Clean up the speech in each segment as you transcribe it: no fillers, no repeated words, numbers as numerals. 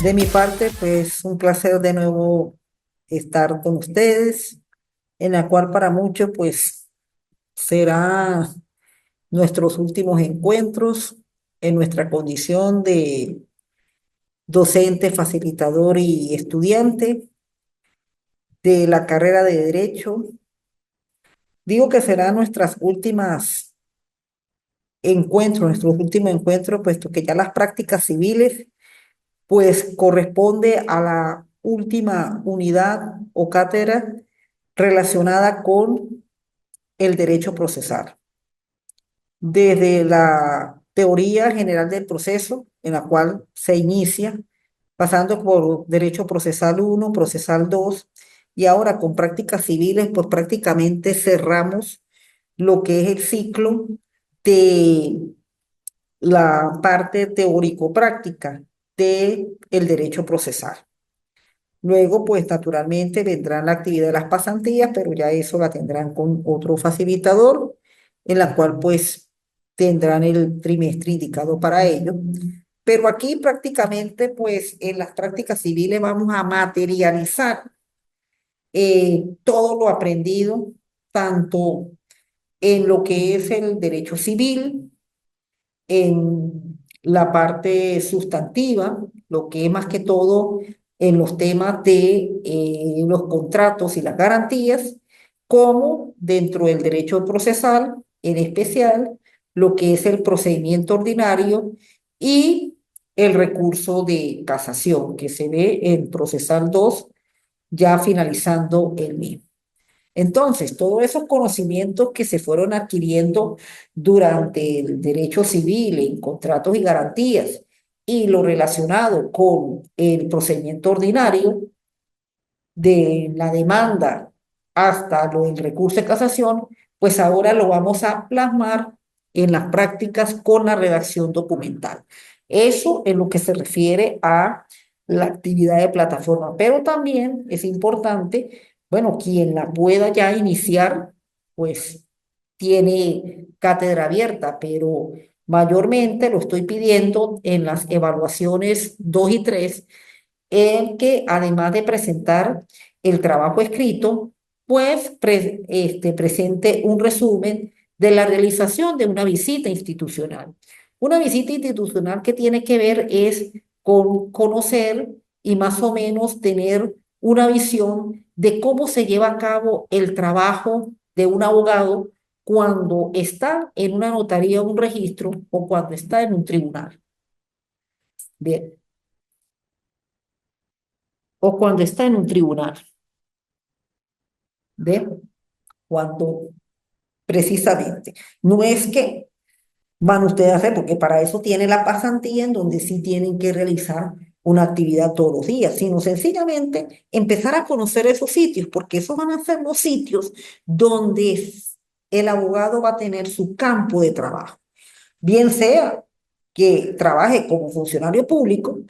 De mi parte, pues un placer de nuevo estar con ustedes, en la cual para muchos, pues será nuestros últimos encuentros en nuestra condición de docente, facilitador y estudiante de la carrera de Derecho. Digo que serán nuestras últimas encuentros, nuestros últimos encuentros, puesto que ya las prácticas civiles, pues corresponde a la última unidad o cátedra relacionada con el derecho procesal. Desde la teoría general del proceso, en la cual se inicia, pasando por derecho procesal uno, procesal 2, y ahora con prácticas civiles, pues prácticamente cerramos lo que es el ciclo de la parte teórico-práctica del derecho procesal. Luego, pues naturalmente vendrá la actividad de las pasantías, pero ya eso la tendrán con otro facilitador, en la cual pues tendrán el trimestre indicado para ello. Pero aquí prácticamente, pues en las prácticas civiles vamos a materializar todo lo aprendido, tanto en lo que es el derecho civil, en la parte sustantiva, lo que es más que todo en los temas de los contratos y las garantías, como dentro del derecho procesal, en especial lo que es el procedimiento ordinario y el recurso de casación, que se ve en procesal 2 ya finalizando el mismo. Entonces, todos esos conocimientos que se fueron adquiriendo durante el derecho civil, en contratos y garantías, y lo relacionado con el procedimiento ordinario, de la demanda hasta lo del recurso de casación, pues ahora lo vamos a plasmar en las prácticas con la redacción documental. Eso en lo que se refiere a la actividad de plataforma, pero también es importante, bueno, quien la pueda ya iniciar, pues tiene cátedra abierta, pero mayormente lo estoy pidiendo en las evaluaciones 2 y 3 en que además de presentar el trabajo escrito, pues presente un resumen de la realización de una visita institucional. Una visita institucional que tiene que ver es con conocer y más o menos tener una visión de cómo se lleva a cabo el trabajo de un abogado cuando está en una notaría o un registro o cuando está en un tribunal. Bien, o cuando está en un tribunal. ¿Ve? Cuando precisamente no es que van ustedes a hacer, porque para eso tiene la pasantía en donde sí tienen que realizar una actividad todos los días, sino sencillamente empezar a conocer esos sitios, porque esos van a ser los sitios donde el abogado va a tener su campo de trabajo, bien sea que trabaje como funcionario público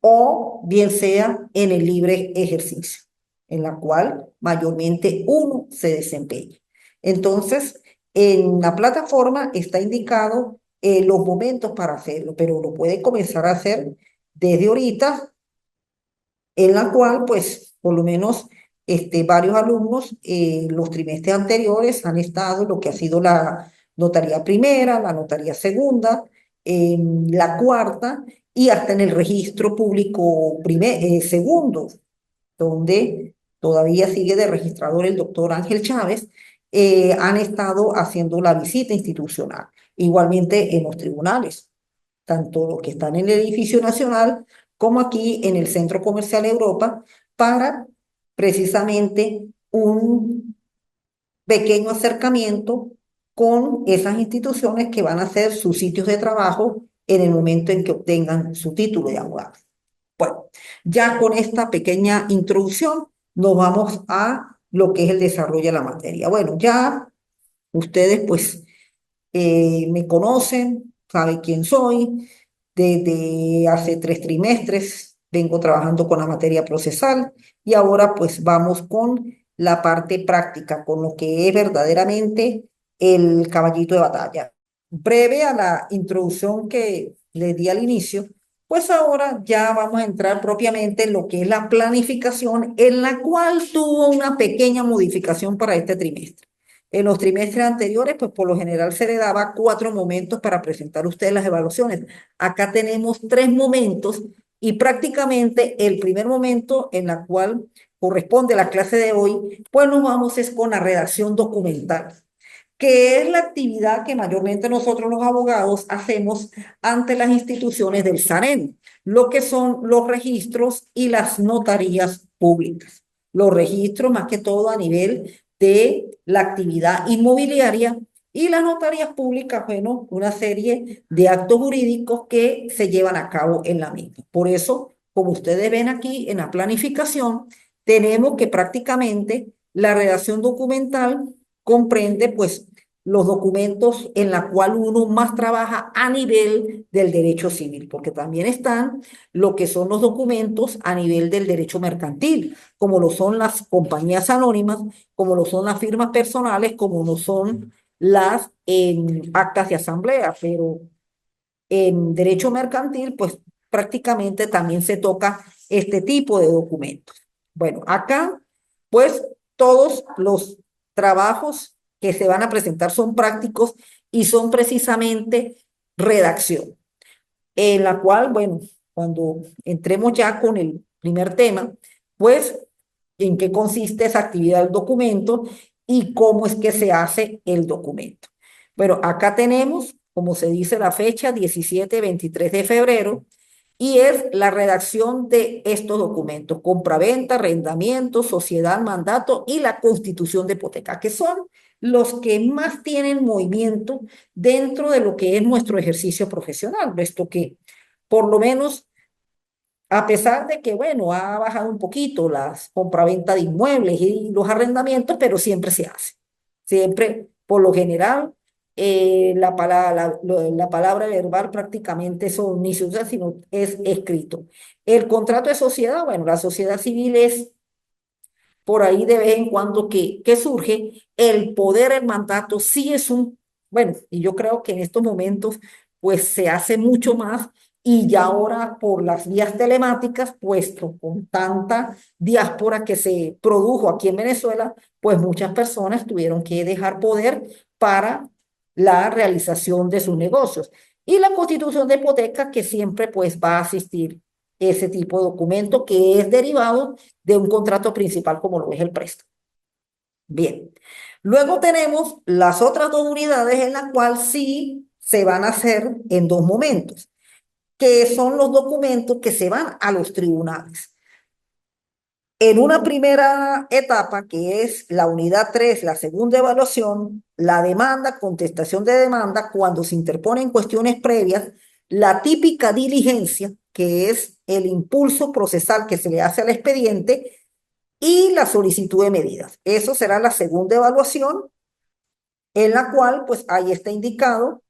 o bien sea en el libre ejercicio, en la cual mayormente uno se desempeña. Entonces, en la plataforma está indicado los momentos para hacerlo, pero lo puede comenzar a hacer desde ahorita, en la cual, pues, por lo menos varios alumnos, los trimestres anteriores han estado en lo que ha sido la notaría primera, la notaría segunda, la cuarta y hasta en el registro público segundo, donde todavía sigue de registrador el doctor Ángel Chávez, han estado haciendo la visita institucional. Igualmente en los tribunales, tanto los que están en el edificio nacional como aquí en el Centro Comercial Europa, para precisamente un pequeño acercamiento con esas instituciones que van a ser sus sitios de trabajo en el momento en que obtengan su título de abogado. Bueno, ya con esta pequeña introducción nos vamos a lo que es el desarrollo de la materia. Bueno, ya ustedes pues me conocen, saben quién soy. Desde hace 3 trimestres vengo trabajando con la materia procesal y ahora pues vamos con la parte práctica, con lo que es verdaderamente el caballito de batalla. Breve a la introducción que les di al inicio, Pues ahora ya vamos a entrar propiamente en lo que es la planificación, en la cual tuvo una pequeña modificación para este trimestre. En los trimestres anteriores, pues por lo general se le daba 4 momentos para presentar ustedes las evaluaciones. Acá tenemos 3 momentos y prácticamente el primer momento en la cual corresponde a la clase de hoy, pues nos vamos es con la redacción documental, que es la actividad que mayormente nosotros los abogados hacemos ante las instituciones del SAREN, lo que son los registros y las notarías públicas. Los registros más que todo a nivel de la actividad inmobiliaria y las notarías públicas, bueno, una serie de actos jurídicos que se llevan a cabo en la misma. Por eso, como ustedes ven aquí en la planificación, tenemos que prácticamente la redacción documental comprende pues los documentos en la cual uno más trabaja a nivel del derecho civil, porque también están lo que son los documentos a nivel del derecho mercantil, como lo son las compañías anónimas, como lo son las firmas personales, como lo son las actas de asamblea, pero en derecho mercantil, pues prácticamente también se toca este tipo de documentos. Bueno, acá, pues todos los trabajos que se van a presentar son prácticos y son precisamente redacción, en la cual, bueno, cuando entremos ya con el primer tema, pues en qué consiste esa actividad del documento y cómo es que se hace el documento. Bueno, acá tenemos, como se dice, la fecha 17-23 de febrero y es la redacción de estos documentos: compraventa, arrendamiento, sociedad, mandato y la constitución de hipoteca, que son los que más tienen movimiento dentro de lo que es nuestro ejercicio profesional, puesto que por lo menos, a pesar de que, bueno, ha bajado un poquito las compraventa de inmuebles y los arrendamientos, pero siempre se hace. Siempre, por lo general, la palabra verbal prácticamente eso ni se usa, sino es escrito. El contrato de sociedad, bueno, la sociedad civil es por ahí de vez en cuando que surge. El poder, el mandato, sí es bueno, y yo creo que en estos momentos pues se hace mucho más y ya ahora por las vías telemáticas, puesto con tanta diáspora que se produjo aquí en Venezuela, pues muchas personas tuvieron que dejar poder para la realización de sus negocios. Y la constitución de hipoteca que siempre pues va a asistir ese tipo de documento que es derivado de un contrato principal como lo es el préstamo. Bien. Luego tenemos las otras 2 unidades en las cuales sí se van a hacer en 2 momentos, que son los documentos que se van a los tribunales. En una primera etapa, que es la unidad 3, la segunda evaluación, la demanda, contestación de demanda, cuando se interponen cuestiones previas, la típica diligencia, que es el impulso procesal que se le hace al expediente, y la solicitud de medidas. Eso será la segunda evaluación, en la cual pues ahí está indicado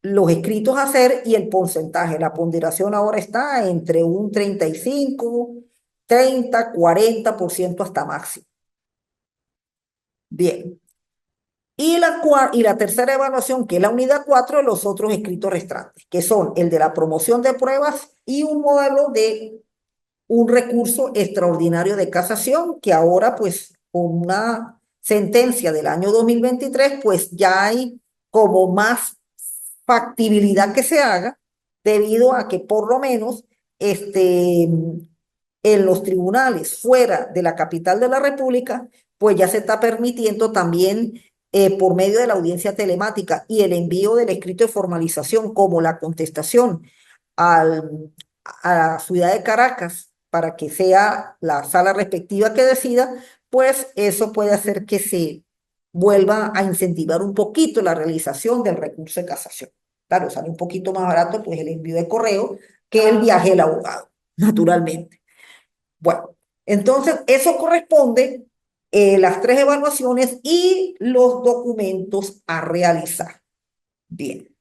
los escritos a hacer y el porcentaje. La ponderación ahora está entre un 35, 30, 40% hasta máximo. Bien. Y la tercera evaluación, que es la unidad 4, los otros escritos restantes, que son el de la promoción de pruebas y un modelo de un recurso extraordinario de casación, que ahora pues con una sentencia del año 2023 pues ya hay como más factibilidad que se haga, debido a que por lo menos en los tribunales fuera de la capital de la República, pues ya se está permitiendo también, por medio de la audiencia telemática y el envío del escrito de formalización como la contestación al, a la ciudad de Caracas para que sea la sala respectiva que decida, pues eso puede hacer que se vuelva a incentivar un poquito la realización del recurso de casación. Claro, sale un poquito más barato pues el envío de correo que el viaje del abogado, naturalmente. Bueno, entonces eso corresponde, las 3 evaluaciones y los documentos a realizar. Bien,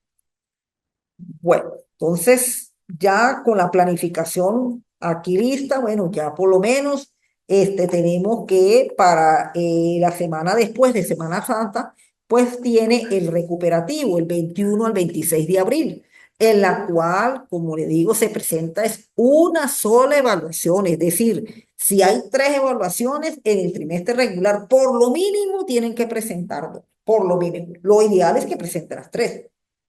bueno, entonces ya con la planificación aquí lista, bueno, ya por lo menos tenemos que para la semana después de Semana Santa, pues tiene el recuperativo, el 21 al 26 de abril. en la cual, como le digo, se presenta es una sola evaluación, es decir, si hay tres evaluaciones en el trimestre regular, por lo mínimo tienen que presentar dos, por lo mínimo. Lo ideal es que presenten las tres,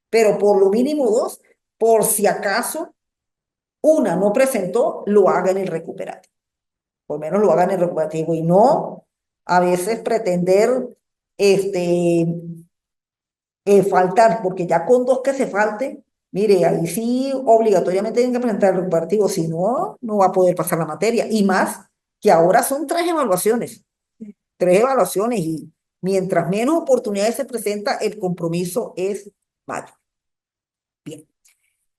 pero por lo mínimo dos, por si acaso una no presentó, lo haga en el recuperativo, por lo menos lo haga en el recuperativo y no a veces pretender este, faltar, porque ya con dos que se falte, mire, ahí sí obligatoriamente tienen que presentar el recuperativo, si no, no va a poder pasar la materia. Y más que ahora son tres evaluaciones y mientras menos oportunidades se presenta, el compromiso es mayor. Bien,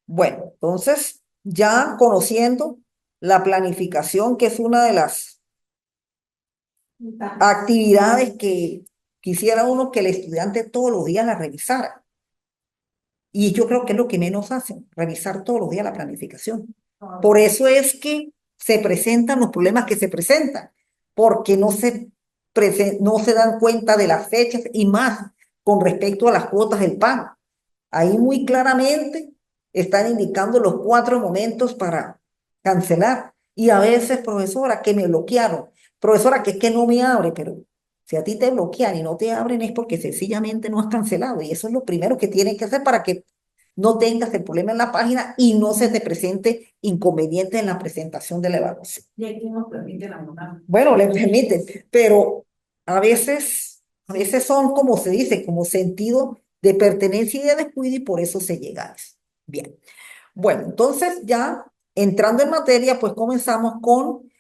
bueno, entonces ya conociendo la planificación, que es una de las actividades que quisiera uno que el estudiante todos los días la revisara. Y yo creo que es lo que menos hacen, revisar todos los días la planificación. Por eso es que se presentan los problemas que se presentan, porque no se dan cuenta de las fechas y más con respecto a las cuotas del pago. Ahí muy claramente están indicando los cuatro momentos para cancelar. Y a veces, profesora, que me bloquearon, profesora, que es que no me abre, pero si a ti te bloquean y no te abren es porque sencillamente no has cancelado. Y eso es lo primero que tienes que hacer para que no tengas el problema en la página y no se te presente inconveniente en la presentación de la evaluación. ¿Y aquí nos permiten abonar? Bueno, le permiten, pero a veces son, como se dice, como sentido de pertenencia y de descuido y por eso se llega a eso. Bien, bueno, entonces ya entrando en materia, pues comenzamos con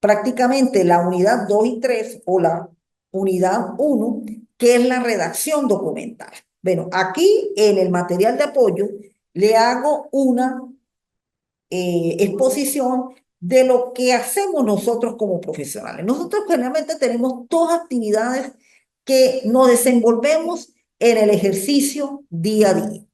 prácticamente la unidad 2 y 3 o la unidad uno, que es la redacción documental. Bueno, aquí en el material de apoyo le hago una exposición de lo que hacemos nosotros como profesionales. Nosotros generalmente tenemos dos actividades que nos desenvolvemos en el ejercicio día a día,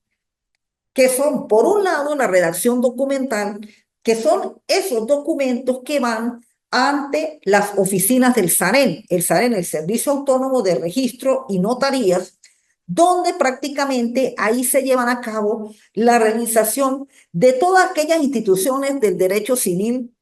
que son, por un lado, la redacción documental, que son esos documentos que van ante las oficinas del SAREN, el Servicio Autónomo de Registro y Notarías, donde prácticamente ahí se llevan a cabo la realización de todas aquellas instituciones del derecho civil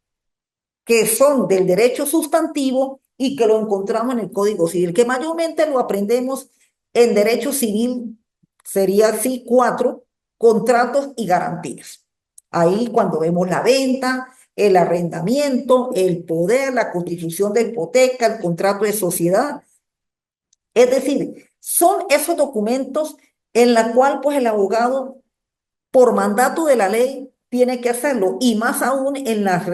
que son del derecho sustantivo y que lo encontramos en el Código Civil, que mayormente lo aprendemos en derecho civil, sería así cuatro, contratos y garantías. Ahí cuando vemos la venta, el arrendamiento, el poder, la constitución de hipoteca, el contrato de sociedad. Es decir, son esos documentos en la cual pues el abogado por mandato de la ley tiene que hacerlo, y más aún en la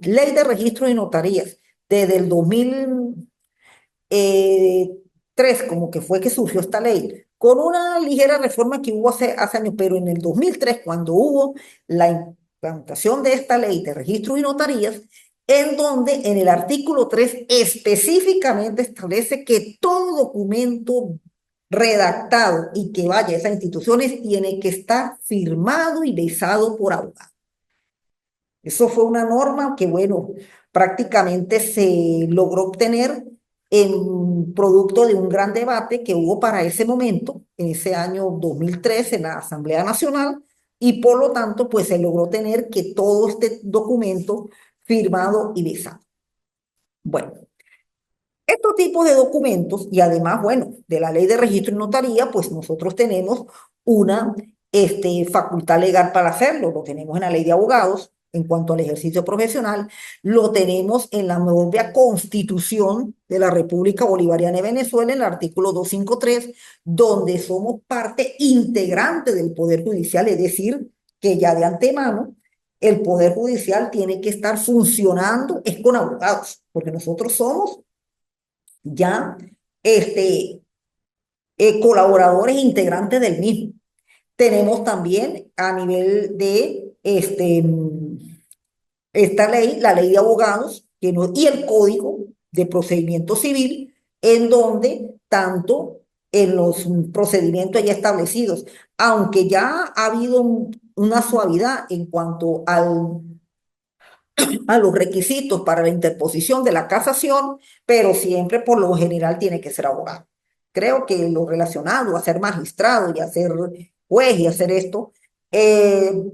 ley de registro de notarías, desde el 2003, como que fue que surgió esta ley, con una ligera reforma que hubo hace años, pero en el 2003, cuando hubo la implantación de esta ley de registro y notarías, en donde en el artículo 3 específicamente establece que todo documento redactado y que vaya a esas instituciones tiene que estar firmado y besado por abogado. Eso fue una norma que, bueno, prácticamente se logró obtener en producto de un gran debate que hubo para ese momento, en ese año 2013, en la Asamblea Nacional, y por lo tanto, pues se logró tener que todo este documento firmado y besado. Bueno, estos tipos de documentos y además, bueno, de la ley de registro y notaría, pues nosotros tenemos una facultad legal para hacerlo. Lo tenemos en la ley de abogados en cuanto al ejercicio profesional, lo tenemos en la propia Constitución de la República Bolivariana de Venezuela, en el artículo 253, donde somos parte integrante del Poder Judicial, es decir, que ya de antemano el Poder Judicial tiene que estar funcionando, es con abogados, porque nosotros somos ya este, colaboradores integrantes del mismo. Tenemos también a nivel de esta ley, la ley de abogados y el código de procedimiento civil, en donde tanto en los procedimientos ya establecidos, aunque ya ha habido una suavidad en cuanto a los requisitos para la interposición de la casación, pero siempre por lo general tiene que ser abogado. Creo que lo relacionado a ser magistrado y a ser juez y hacer esto, Eh,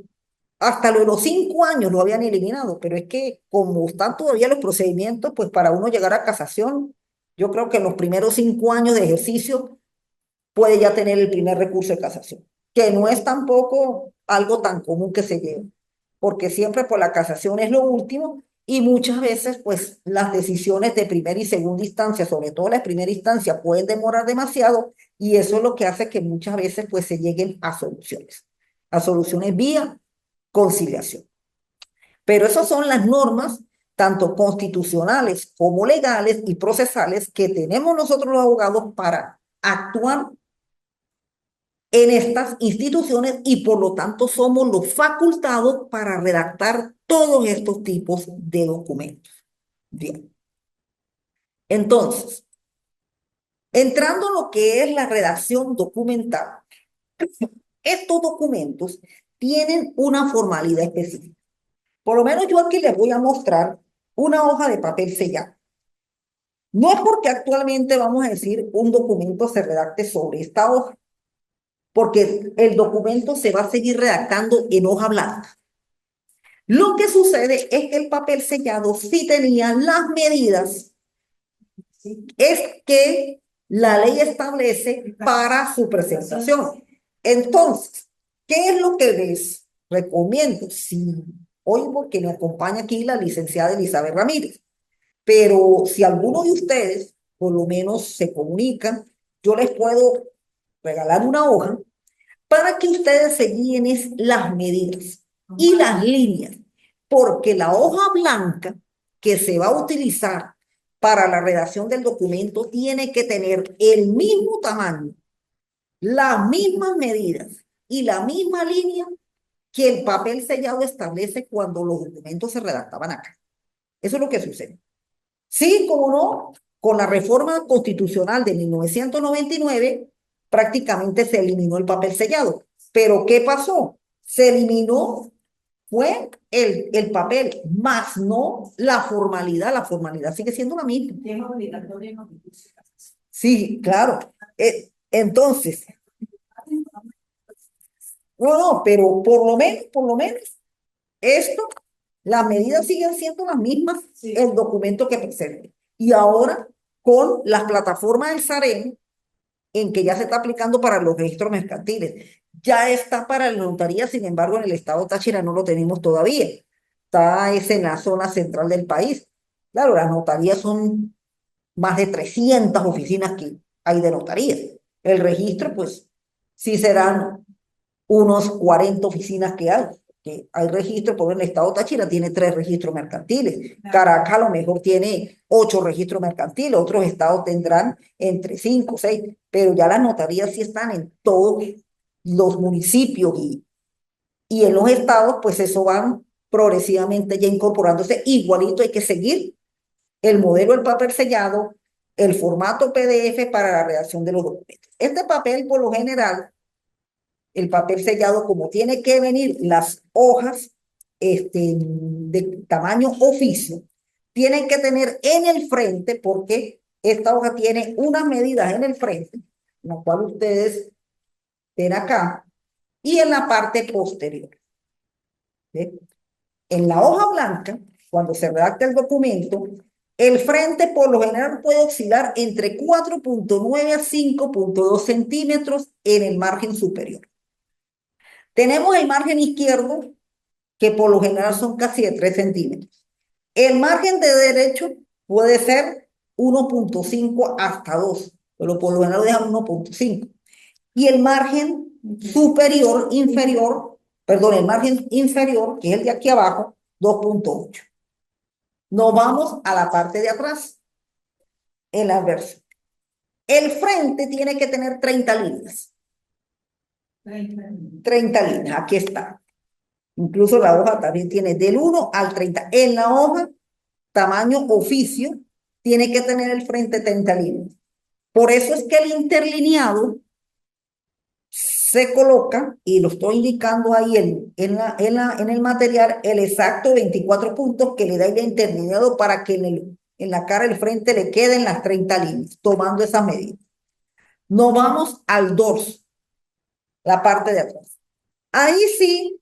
hasta lo de los 5 años lo habían eliminado, pero es que como están todavía los procedimientos, pues para uno llegar a casación, yo creo que en los primeros 5 años de ejercicio puede ya tener el primer recurso de casación, que no es tampoco algo tan común que se lleve, porque siempre por la casación es lo último y muchas veces pues las decisiones de primera y segunda instancia, sobre todo la de primera instancia, pueden demorar demasiado y eso es lo que hace que muchas veces pues se lleguen a soluciones vía conciliación. Pero esas son las normas, tanto constitucionales como legales y procesales, que tenemos nosotros los abogados para actuar en estas instituciones y por lo tanto somos los facultados para redactar todos estos tipos de documentos. Bien, entonces, entrando en lo que es la redacción documental, estos documentos tienen una formalidad específica. Por lo menos yo aquí les voy a mostrar una hoja de papel sellado. No es porque actualmente vamos a decir un documento se redacte sobre esta hoja, porque el documento se va a seguir redactando en hoja blanca. Lo que sucede es que el papel sellado sí tenía las medidas es que la ley establece para su presentación. Entonces, ¿qué es lo que les recomiendo? Si hoy, porque me acompaña aquí la licenciada Elizabeth Ramírez, pero si alguno de ustedes por lo menos se comunican, yo les puedo regalar una hoja para que ustedes se guíen las medidas y las líneas, porque la hoja blanca que se va a utilizar para la redacción del documento tiene que tener el mismo tamaño, las mismas medidas y la misma línea que el papel sellado establece cuando los documentos se redactaban acá. Eso es lo que sucede. Sí, como no, con la reforma constitucional de 1999 prácticamente se eliminó el papel sellado. Pero ¿qué pasó? Se eliminó, fue el papel, más no la formalidad. La formalidad sigue siendo la misma. Sí, claro. Entonces, no, pero por lo menos, esto, las medidas siguen siendo las mismas, el documento que presente. Y ahora, con las plataformas del SAREN, en que ya se está aplicando para los registros mercantiles. Ya está para la notaría, sin embargo, en el estado Táchira no lo tenemos todavía. Está es en la zona central del país. Claro, las notarías son más de 300 oficinas que hay de notarías. El registro, pues, sí serán unos 40 oficinas que hay registro, por el estado Táchira tiene 3 registros mercantiles, Caracas a lo mejor tiene 8 registros mercantiles, otros estados tendrán entre 5 o 6, pero ya las notarías sí están en todos los municipios y en los estados, pues eso van progresivamente ya incorporándose. Igualito hay que seguir el modelo del papel sellado, el formato PDF para la redacción de los documentos. Este papel, por lo general, el papel sellado, como tiene que venir las hojas de tamaño oficio, tienen que tener en el frente, porque esta hoja tiene unas medidas en el frente, la cual ustedes ven acá, y en la parte posterior. ¿Ve? En la hoja blanca, cuando se redacta el documento, el frente por lo general puede oscilar entre 4,9 a 5,2 centímetros en el margen superior. Tenemos el margen izquierdo, que por lo general son casi de 3 centímetros. El margen de derecho puede ser 1,5 hasta 2, pero por lo general dejan 1,5. Y el margen superior, inferior, perdón, el margen inferior, que es el de aquí abajo, 2,8. Nos vamos a la parte de atrás, el anverso. El frente tiene que tener 30 líneas. 30 líneas, aquí está. Incluso la hoja también tiene del 1 al 30. En la hoja, tamaño oficio, tiene que tener el frente 30 líneas. Por eso es que el interlineado se coloca, y lo estoy indicando ahí en el material, el exacto 24 puntos que le da el interlineado para que en la cara del frente le queden las 30 líneas, tomando esas medidas. Nos vamos al dorso, la parte de atrás. Ahí sí,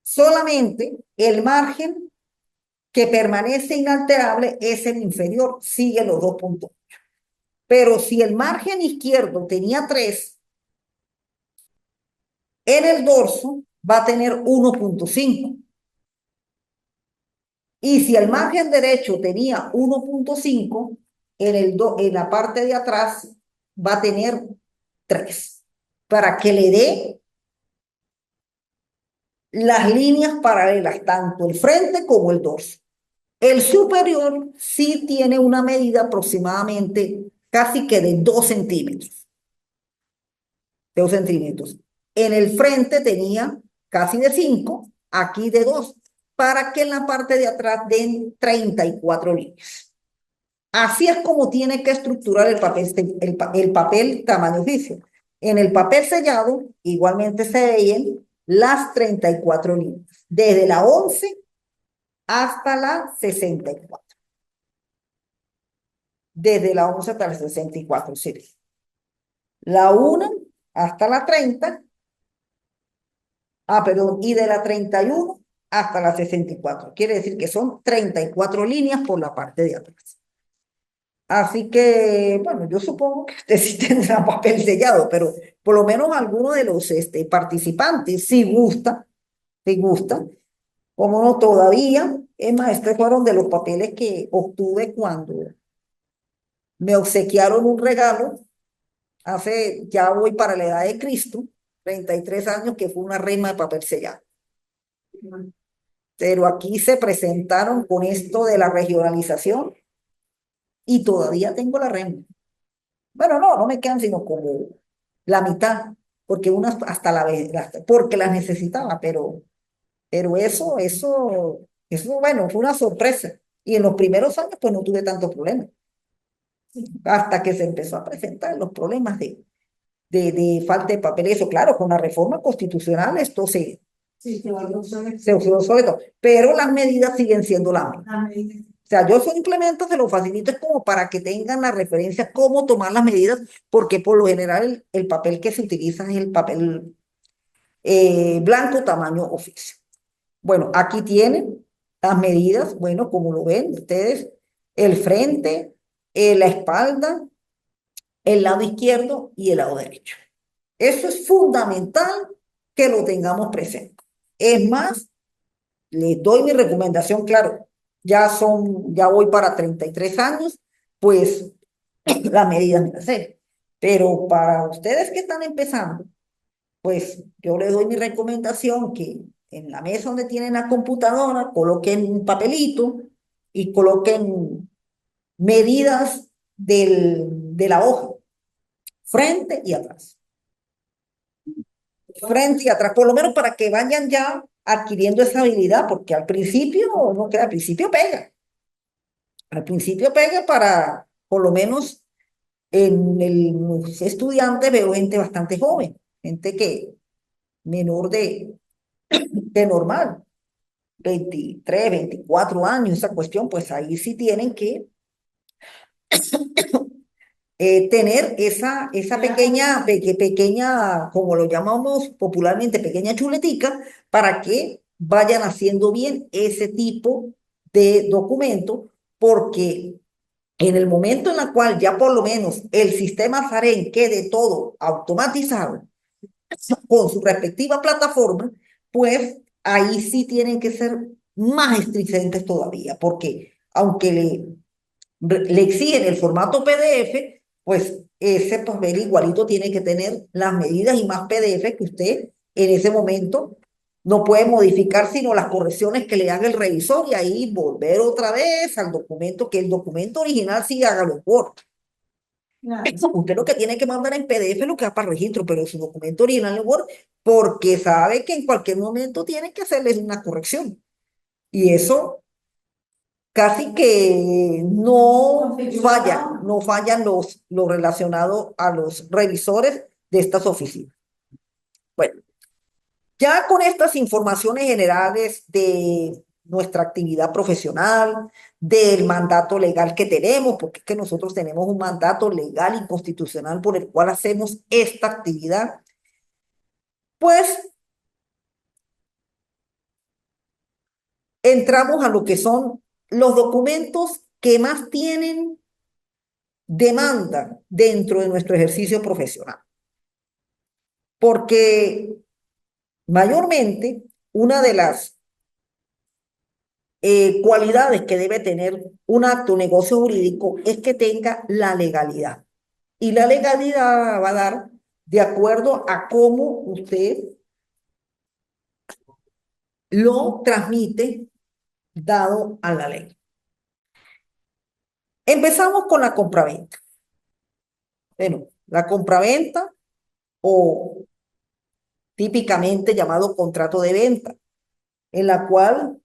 solamente el margen que permanece inalterable es el inferior, sigue los 2 puntos. Pero si el margen izquierdo tenía 3, en el dorso va a tener 1,5. Y si el margen derecho tenía 1,5, en la parte de atrás va a tener 3, para que le dé las líneas paralelas, tanto el frente como el dorso. El superior sí tiene una medida aproximadamente casi que de 2 centímetros. 2 centímetros. En el frente tenía casi de 5, aquí de 2, para que en la parte de atrás den 34 líneas. Así es como tiene que estructurar el papel tamaño oficio. En el papel sellado, igualmente se veían las 34 líneas, desde la 11 hasta la 64. Desde la 11 hasta la 64, sí. La 1 hasta la 30, perdón, y de la 31 hasta la 64. Quiere decir que son 34 líneas por la parte de atrás. Así que, bueno, yo supongo que usted sí tendrá papel sellado, pero por lo menos alguno de los participantes, si gusta, como no todavía, es más, estos fueron de los papeles que obtuve cuando me obsequiaron un regalo, ya voy para la edad de Cristo, 33 años, que fue una rema de papel sellado. Pero aquí se presentaron con esto de la regionalización y todavía tengo la rema. Bueno, no me quedan sino como la mitad, porque unas hasta la vez, porque las necesitaba, pero eso, bueno, fue una sorpresa. Y en los primeros años, pues no tuve tantos problemas, hasta que se empezó a presentar los problemas de falta de papel. Eso, claro, con la reforma constitucional esto Sí, se usó sobre todo, pero las medidas siguen siendo las mismas. O sea, yo simplemente se lo facilito es como para que tengan la referencia cómo tomar las medidas, porque por lo general el papel que se utiliza es el papel blanco tamaño oficio. Bueno, aquí tienen las medidas, bueno, como lo ven ustedes, el frente, la espalda, el lado izquierdo y el lado derecho. Eso es fundamental que lo tengamos presente. Es más, les doy mi recomendación, claro, ya voy para 33 años, pues las medidas me las sé. Pero para ustedes que están empezando, pues yo les doy mi recomendación que en la mesa donde tienen la computadora coloquen un papelito y coloquen medidas de la hoja, frente y atrás. Frente y atrás, por lo menos para que vayan ya adquiriendo esa habilidad, porque al principio no queda, al principio pega. Al principio pega para, por lo menos los estudiantes veo gente bastante joven, gente que menor de normal, 23, 24 años, esa cuestión, pues ahí sí tienen que tener esa pequeña, como lo llamamos popularmente, pequeña chuletica, para que vayan haciendo bien ese tipo de documento, porque en el momento en el cual ya por lo menos el sistema SAREN quede todo automatizado con su respectiva plataforma, pues ahí sí tienen que ser más estrictos todavía, porque aunque le exigen el formato PDF, pues ese papel igualito tiene que tener las medidas y más PDF que usted en ese momento no puede modificar sino las correcciones que le haga el revisor y ahí volver otra vez al documento, que el documento original sí haga los Word. claro. Usted lo que tiene que mandar en PDF es lo que va para registro, pero su documento original en Word, porque sabe que en cualquier momento tiene que hacerle una corrección. Y eso casi que no fallan los relacionados a los revisores de estas oficinas. Bueno, ya con estas informaciones generales de nuestra actividad profesional, del mandato legal que tenemos, porque es que nosotros tenemos un mandato legal y constitucional por el cual hacemos esta actividad, pues entramos a lo que son los documentos que más tienen demanda dentro de nuestro ejercicio profesional. Porque mayormente una de las cualidades que debe tener un acto negocio jurídico es que tenga la legalidad. Y la legalidad va a dar de acuerdo a cómo usted lo transmite dado a la ley. Empezamos con la compraventa. Bueno, la compraventa o típicamente llamado contrato de venta, en la cual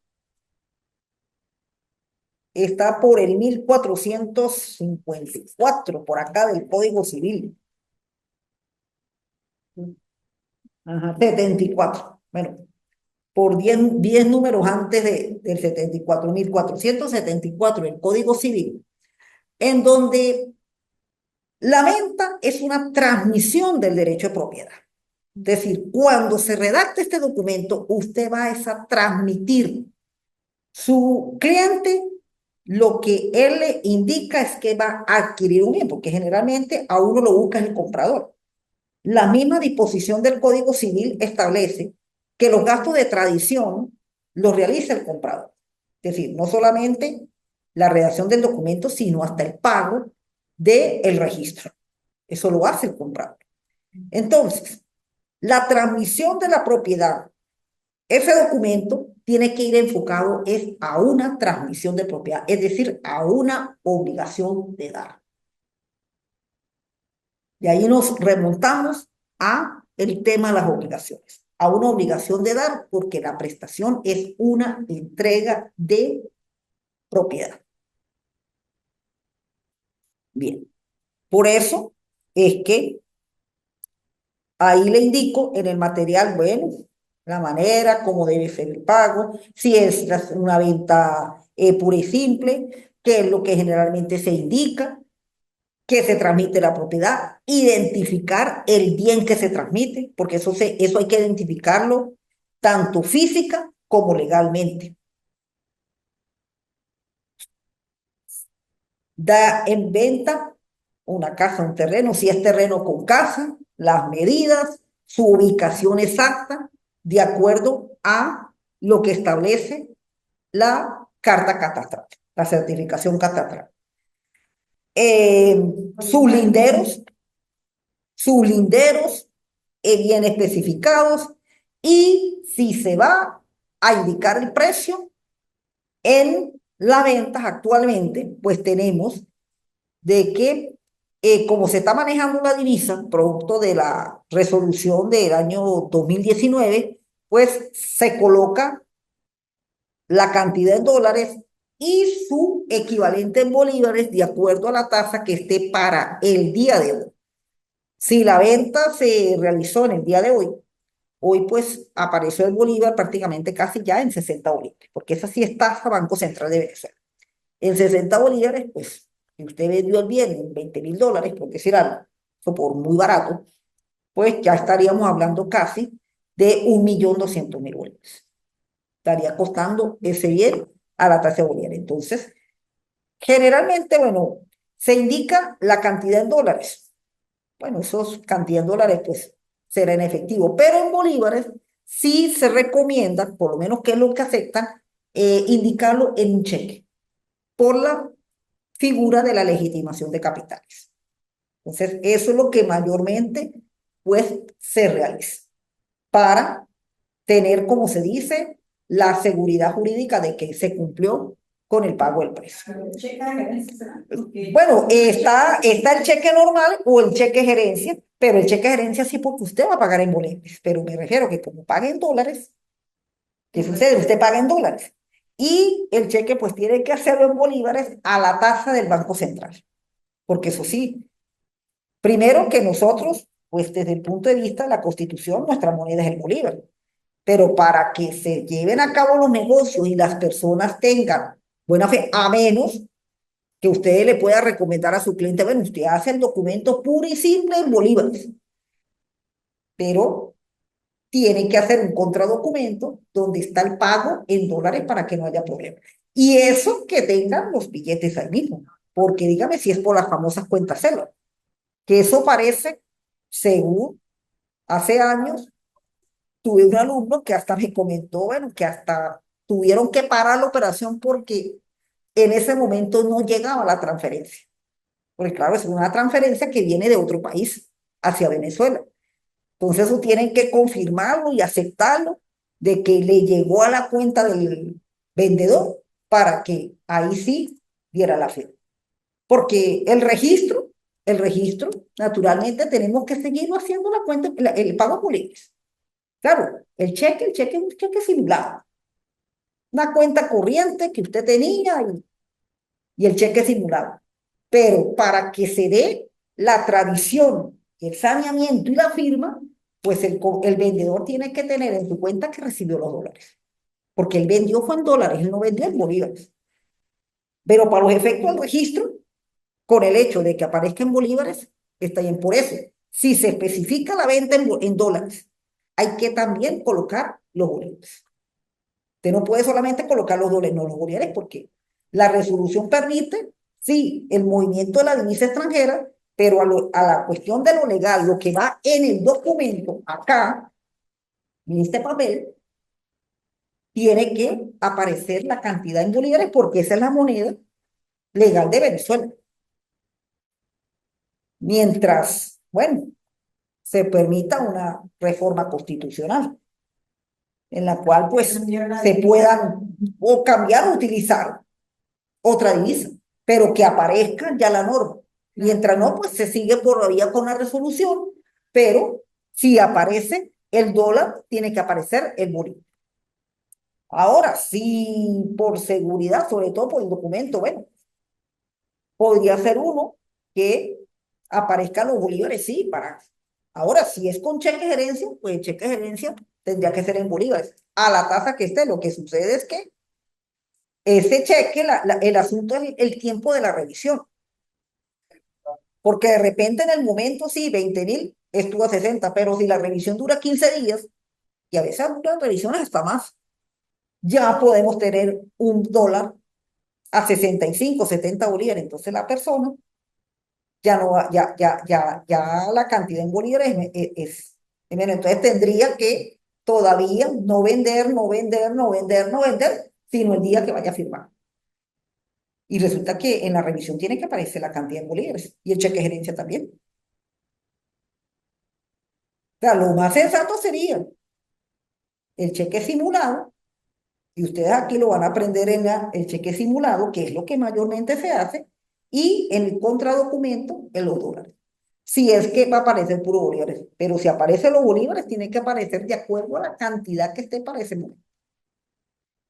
está por el 1454, por acá del Código Civil. Ajá, 74. Bueno, por 10 números antes del 74, 1474, el Código Civil, en donde la venta es una transmisión del derecho de propiedad. Es decir, cuando se redacta este documento, usted va a transmitir. Su cliente, lo que él le indica es que va a adquirir un bien, porque generalmente a uno lo busca el comprador. La misma disposición del Código Civil establece que los gastos de tradición los realiza el comprador. Es decir, no solamente la redacción del documento, sino hasta el pago del registro. Eso lo hace el comprador. Entonces, la transmisión de la propiedad, ese documento tiene que ir enfocado es a una transmisión de propiedad, es decir, a una obligación de dar. Y ahí nos remontamos a el tema de las obligaciones, a una obligación de dar, porque la prestación es una entrega de propiedad. Bien, por eso es que ahí le indico en el material, bueno, la manera, cómo debe ser el pago, si es una venta pura y simple, qué es lo que generalmente se indica, que se transmite la propiedad, identificar el bien que se transmite, porque eso hay que identificarlo tanto física como legalmente. Da en venta una casa, un terreno, si es terreno con casa, las medidas, su ubicación exacta, de acuerdo a lo que establece la carta catastral, la certificación catastral. Sus linderos, sus linderos bien especificados, y si se va a indicar el precio en las ventas actualmente, pues tenemos de que como se está manejando la divisa, producto de la resolución del año 2019, pues se coloca la cantidad en dólares y su equivalente en bolívares de acuerdo a la tasa que esté para el día de hoy. Si la venta se realizó en el día de hoy pues apareció el bolívar prácticamente casi ya en 60 bolívares, porque esa sí es tasa Banco Central de Venezuela. En 60 bolívares, pues, si usted vendió el bien en 20.000 dólares, por decir algo, o por muy barato, pues ya estaríamos hablando casi de 1.200.000 bolívares. Estaría costando ese bien a la tasa de bolívares. Entonces, generalmente, bueno, se indica la cantidad en dólares. Bueno, esos cantidad en dólares, pues, será en efectivo, pero en bolívares sí se recomienda, por lo menos que es lo que aceptan, indicarlo en un cheque, por la figura de la legitimación de capitales. Entonces, eso es lo que mayormente, pues, se realiza para tener, como se dice, la seguridad jurídica de que se cumplió con el pago del precio. Bueno, está el cheque normal o el cheque gerencia, pero el cheque gerencia sí porque usted va a pagar en bolívares, pero me refiero que como paga en dólares, ¿qué sucede? Usted paga en dólares. Y el cheque pues tiene que hacerlo en bolívares a la tasa del Banco Central. Porque eso sí, primero que nosotros, pues desde el punto de vista de la Constitución, nuestra moneda es el bolívar. Pero para que se lleven a cabo los negocios y las personas tengan buena fe, a menos que usted le pueda recomendar a su cliente, bueno, usted hace el documento puro y simple en bolívares. Pero tiene que hacer un contradocumento donde está el pago en dólares para que no haya problema. Y eso que tengan los billetes ahí mismo, porque dígame si es por las famosas cuentas celo, que eso parece, según hace años, tuve un alumno que hasta me comentó, bueno, que hasta tuvieron que parar la operación porque en ese momento no llegaba la transferencia. Porque claro, es una transferencia que viene de otro país hacia Venezuela. Entonces eso tienen que confirmarlo y aceptarlo de que le llegó a la cuenta del vendedor para que ahí sí diera la fe. Porque el registro, naturalmente tenemos que seguirlo haciendo la cuenta, el pago por ellos. Claro, el cheque es un cheque simulado. Una cuenta corriente que usted tenía y el cheque simulado. Pero para que se dé la tradición, el saneamiento y la firma, pues el vendedor tiene que tener en su cuenta que recibió los dólares. Porque él vendió fue en dólares, él no vendió en bolívares. Pero para los efectos del registro, con el hecho de que aparezca en bolívares, está bien. Por eso, si se especifica la venta en dólares, hay que también colocar los bolívares. Usted no puede solamente colocar los dólares, no los bolívares, porque la resolución permite, sí, el movimiento de la divisa extranjera, pero a la cuestión de lo legal, lo que va en el documento, acá, en este papel, tiene que aparecer la cantidad en bolívares porque esa es la moneda legal de Venezuela. Mientras, bueno, se permita una reforma constitucional en la cual pues se puedan o cambiar o utilizar otra divisa, pero que aparezca ya la norma. Mientras no, pues se sigue por la vía con la resolución, pero si aparece el dólar, tiene que aparecer el bolívar. Ahora, sí, por seguridad, sobre todo por el documento, bueno, podría ser uno que aparezcan los bolívares, sí, para. Ahora, si es con cheque de gerencia, pues el cheque de gerencia tendría que ser en bolívares, a la tasa que esté. Lo que sucede es que ese cheque, el asunto es el tiempo de la revisión, porque de repente en el momento sí, 20.000 estuvo a 60, pero si la revisión dura 15 días, y a veces duran revisiones hasta más, ya podemos tener un dólar a 65, 70 bolívares. Entonces la persona ya no va, ya la cantidad en bolívares es menos. Entonces tendría que todavía no vender, no vender, no vender, no vender, sino el día que vaya a firmar. Y resulta que en la revisión tiene que aparecer la cantidad en bolívares y el cheque de gerencia también. O sea, lo más sensato sería el cheque simulado, y ustedes aquí lo van a aprender en el cheque simulado, que es lo que mayormente se hace, y en el contradocumento en los dólares. Si es que va a aparecer puro bolívares, pero si aparecen los bolívares, tiene que aparecer de acuerdo a la cantidad que esté para ese momento.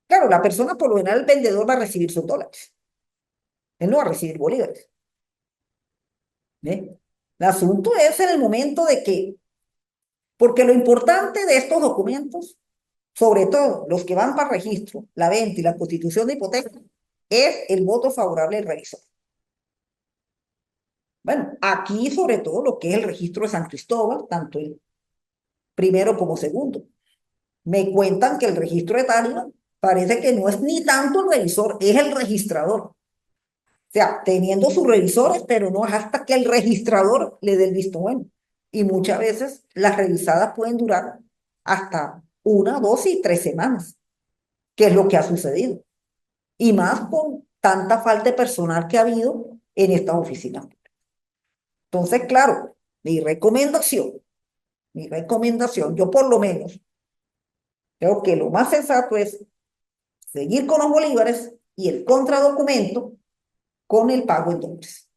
Claro, la persona, por lo general, el vendedor va a recibir sus dólares. Él no va a recibir bolívares. ¿Ve? El asunto es en el momento de que, porque lo importante de estos documentos, sobre todo los que van para registro, la venta y la constitución de hipoteca, es el voto favorable del revisor. Bueno, aquí sobre todo lo que es el registro de San Cristóbal, tanto el primero como segundo. Me cuentan que el registro de Táliba parece que no es ni tanto el revisor, es el registrador. O sea, teniendo sus revisores, pero no es hasta que el registrador le dé el visto bueno. Y muchas veces las revisadas pueden durar hasta 1, 2 y 3 semanas, que es lo que ha sucedido. Y más con tanta falta de personal que ha habido en estas oficinas. Entonces, claro, mi recomendación, yo por lo menos creo que lo más sensato es seguir con los bolívares y el contradocumento con el pago en dólares.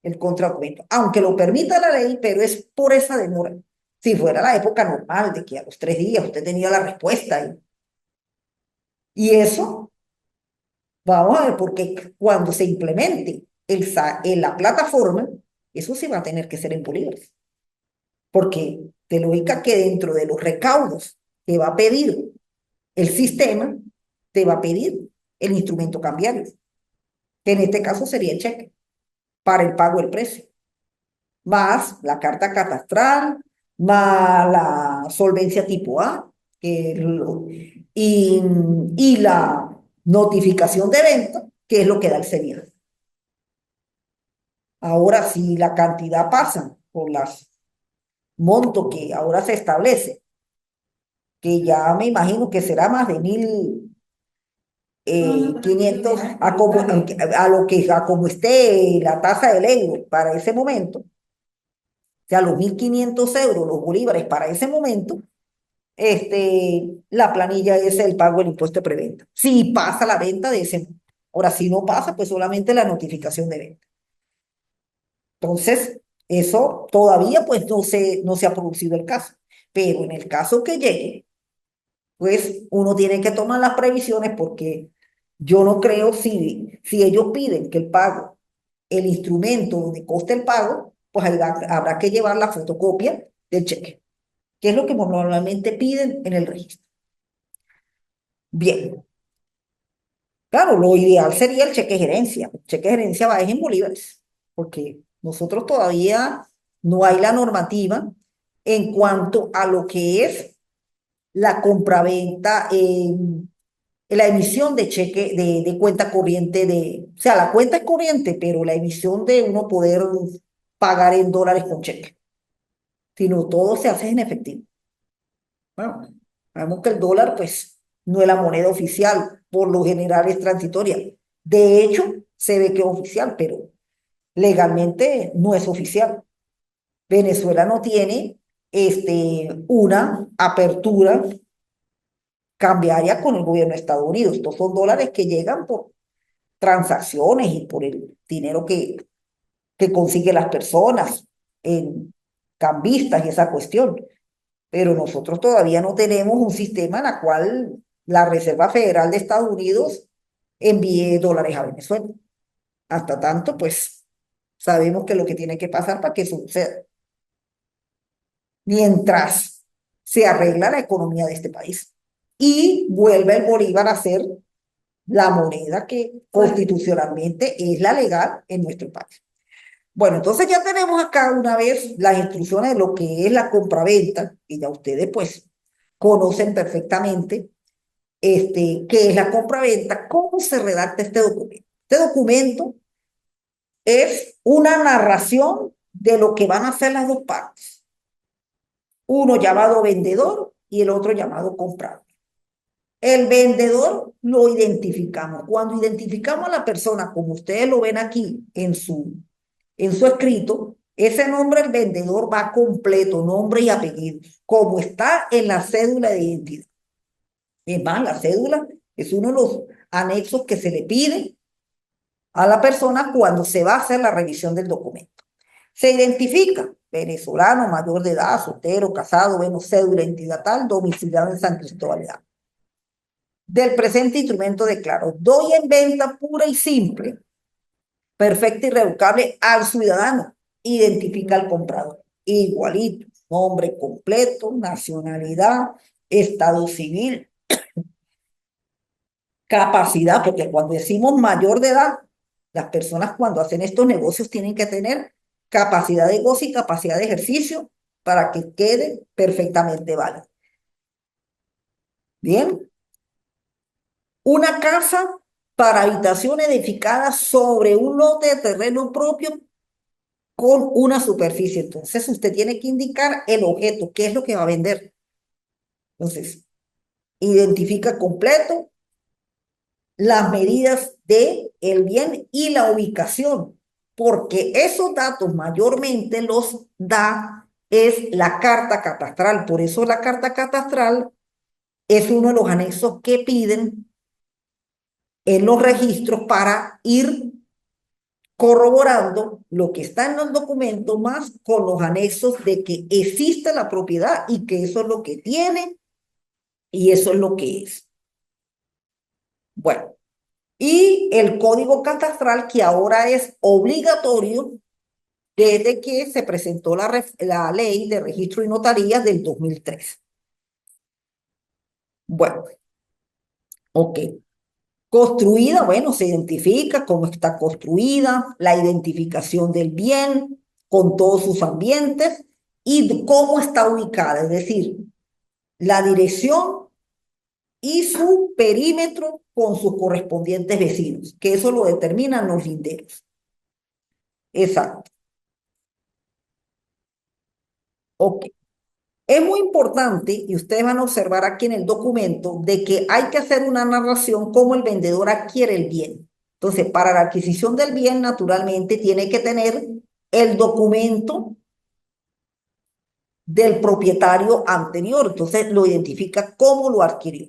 El contradocumento, aunque lo permita la ley, pero es por esa demora. Si fuera la época normal de que a los 3 días usted tenía la respuesta y eso, vamos a ver, porque cuando se implemente en la plataforma, eso sí va a tener que ser en bolívares. Porque de lógica que dentro de los recaudos que va a pedir el sistema, te va a pedir el instrumento cambiario, que en este caso sería el cheque, para el pago del precio, más la carta catastral, más la solvencia tipo A, y, y la notificación de venta, que es lo que da el CENIAF. Ahora, si la cantidad pasa por las monto que ahora se establece, que ya me imagino que será más de 1.500 a como esté la tasa del euro para ese momento, o sea, los 1.500 euros, los bolívares para ese momento, la planilla es el pago del impuesto de preventa. Si pasa la venta de ese monto. Ahora, si no pasa, pues solamente la notificación de venta. Entonces, eso todavía pues no se ha producido el caso. Pero en el caso que llegue, pues uno tiene que tomar las previsiones porque yo no creo si ellos piden que el pago, el instrumento donde conste el pago, pues ahí habrá que llevar la fotocopia del cheque, que es lo que normalmente piden en el registro. Bien, claro, lo ideal sería el cheque de gerencia. El cheque de gerencia va en bolívares, porque nosotros todavía no hay la normativa en cuanto a lo que es la compraventa la emisión de cheque de cuenta corriente o sea, la cuenta es corriente, pero la emisión de uno poder pagar en dólares con cheque, sino todo se hace en efectivo. Bueno, sabemos que el dólar, pues, no es la moneda oficial, por lo general es transitoria. De hecho, se ve que es oficial, pero legalmente no es oficial. Venezuela no tiene una apertura cambiaria con el gobierno de Estados Unidos. Estos son dólares que llegan por transacciones y por el dinero que consiguen las personas en cambistas y esa cuestión. Pero nosotros todavía no tenemos un sistema en el cual la Reserva Federal de Estados Unidos envíe dólares a Venezuela. Hasta tanto, pues sabemos que lo que tiene que pasar para que eso suceda, mientras se arregla la economía de este país y vuelve el bolívar a ser la moneda que constitucionalmente es la legal en nuestro país. Bueno, entonces ya tenemos acá una vez las instrucciones de lo que es la compraventa, y ya ustedes pues conocen perfectamente qué es la compraventa, cómo se redacta este documento. Este documento es una narración de lo que van a hacer las dos partes, uno llamado vendedor y el otro llamado comprador. El vendedor lo identificamos. Cuando identificamos a la persona, como ustedes lo ven aquí en su escrito, ese nombre del vendedor va completo, nombre y apellido, como está en la cédula de identidad. Es más, la cédula es uno de los anexos que se le pide a la persona cuando se va a hacer la revisión del documento. Se identifica venezolano, mayor de edad, soltero, casado, vemos cédula, identidad tal, domiciliado en San Cristóbal de Agua. Del presente instrumento declaro, doy en venta pura y simple, perfecta y irrevocable al ciudadano, identifica al comprador, igualito, nombre completo, nacionalidad, estado civil, capacidad, porque cuando decimos mayor de edad, las personas cuando hacen estos negocios tienen que tener capacidad de goce y capacidad de ejercicio para que quede perfectamente válido. Bien, una casa para habitación edificada sobre un lote de terreno propio con una superficie. Entonces, usted tiene que indicar el objeto, qué es lo que va a vender. Entonces, identifica completo las medidas de el bien y la ubicación, porque esos datos mayormente los da es la carta catastral. Por eso la carta catastral es uno de los anexos que piden en los registros para ir corroborando lo que está en los documentos más con los anexos de que existe la propiedad y que eso es lo que tiene y eso es lo que es. Bueno, y el código catastral que ahora es obligatorio desde que se presentó la ley de registro y notarías del 2003. Bueno, ok. Construida, bueno, se identifica cómo está construida, la identificación del bien con todos sus ambientes y cómo está ubicada, es decir, la dirección y su perímetro con sus correspondientes vecinos, que eso lo determinan los linderos. Exacto. Ok. Es muy importante, y ustedes van a observar aquí en el documento, de que hay que hacer una narración cómo el vendedor adquiere el bien. Entonces, para la adquisición del bien, naturalmente, tiene que tener el documento del propietario anterior. Entonces, lo identifica cómo lo adquirió.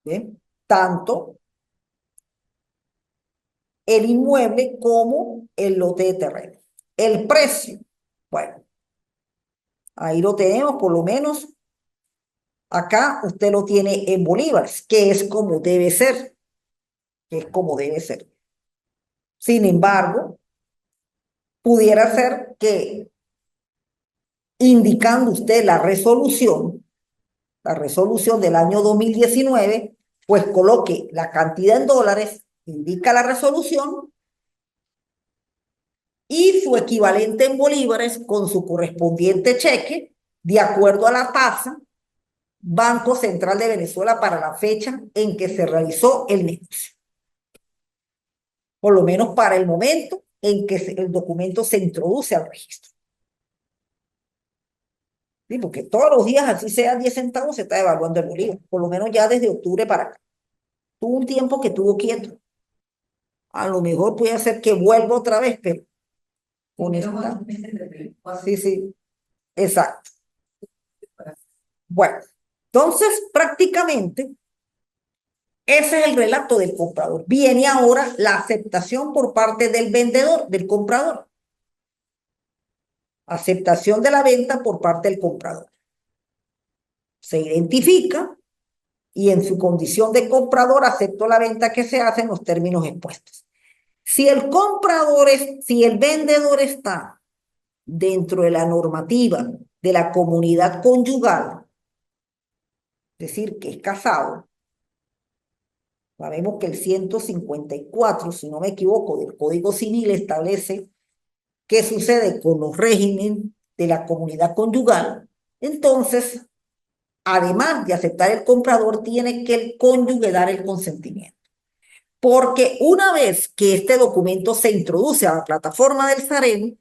¿Bien? Tanto el inmueble como el lote de terreno. El precio, bueno, ahí lo tenemos, por lo menos acá usted lo tiene en bolívares, que es como debe ser, que es como debe ser. Sin embargo, pudiera ser que indicando usted la resolución del año 2019, pues coloque la cantidad en dólares, indica la resolución y su equivalente en bolívares con su correspondiente cheque, de acuerdo a la tasa Banco Central de Venezuela para la fecha en que se realizó el negocio. Por lo menos para el momento en que el documento se introduce al registro. ¿Sí? Porque todos los días, así sea 10 centavos, se está evaluando el bolívar. Por lo menos ya desde octubre para acá. Tuvo un tiempo que estuvo quieto. A lo mejor puede ser que vuelva otra vez, pero con esta. Sí, sí, exacto. Bueno, entonces prácticamente ese es el relato del comprador. Viene ahora la aceptación por parte del vendedor, del comprador. Aceptación de la venta por parte del comprador. Se identifica y en su condición de comprador aceptó la venta que se hace en los términos expuestos. Si si el vendedor está dentro de la normativa de la comunidad conyugal, es decir, que es casado, sabemos que el 154, si no me equivoco, del Código Civil establece qué sucede con los regímenes de la comunidad conyugal. Entonces, además de aceptar el comprador, tiene que el cónyuge dar el consentimiento. Porque una vez que este documento se introduce a la plataforma del SAREN,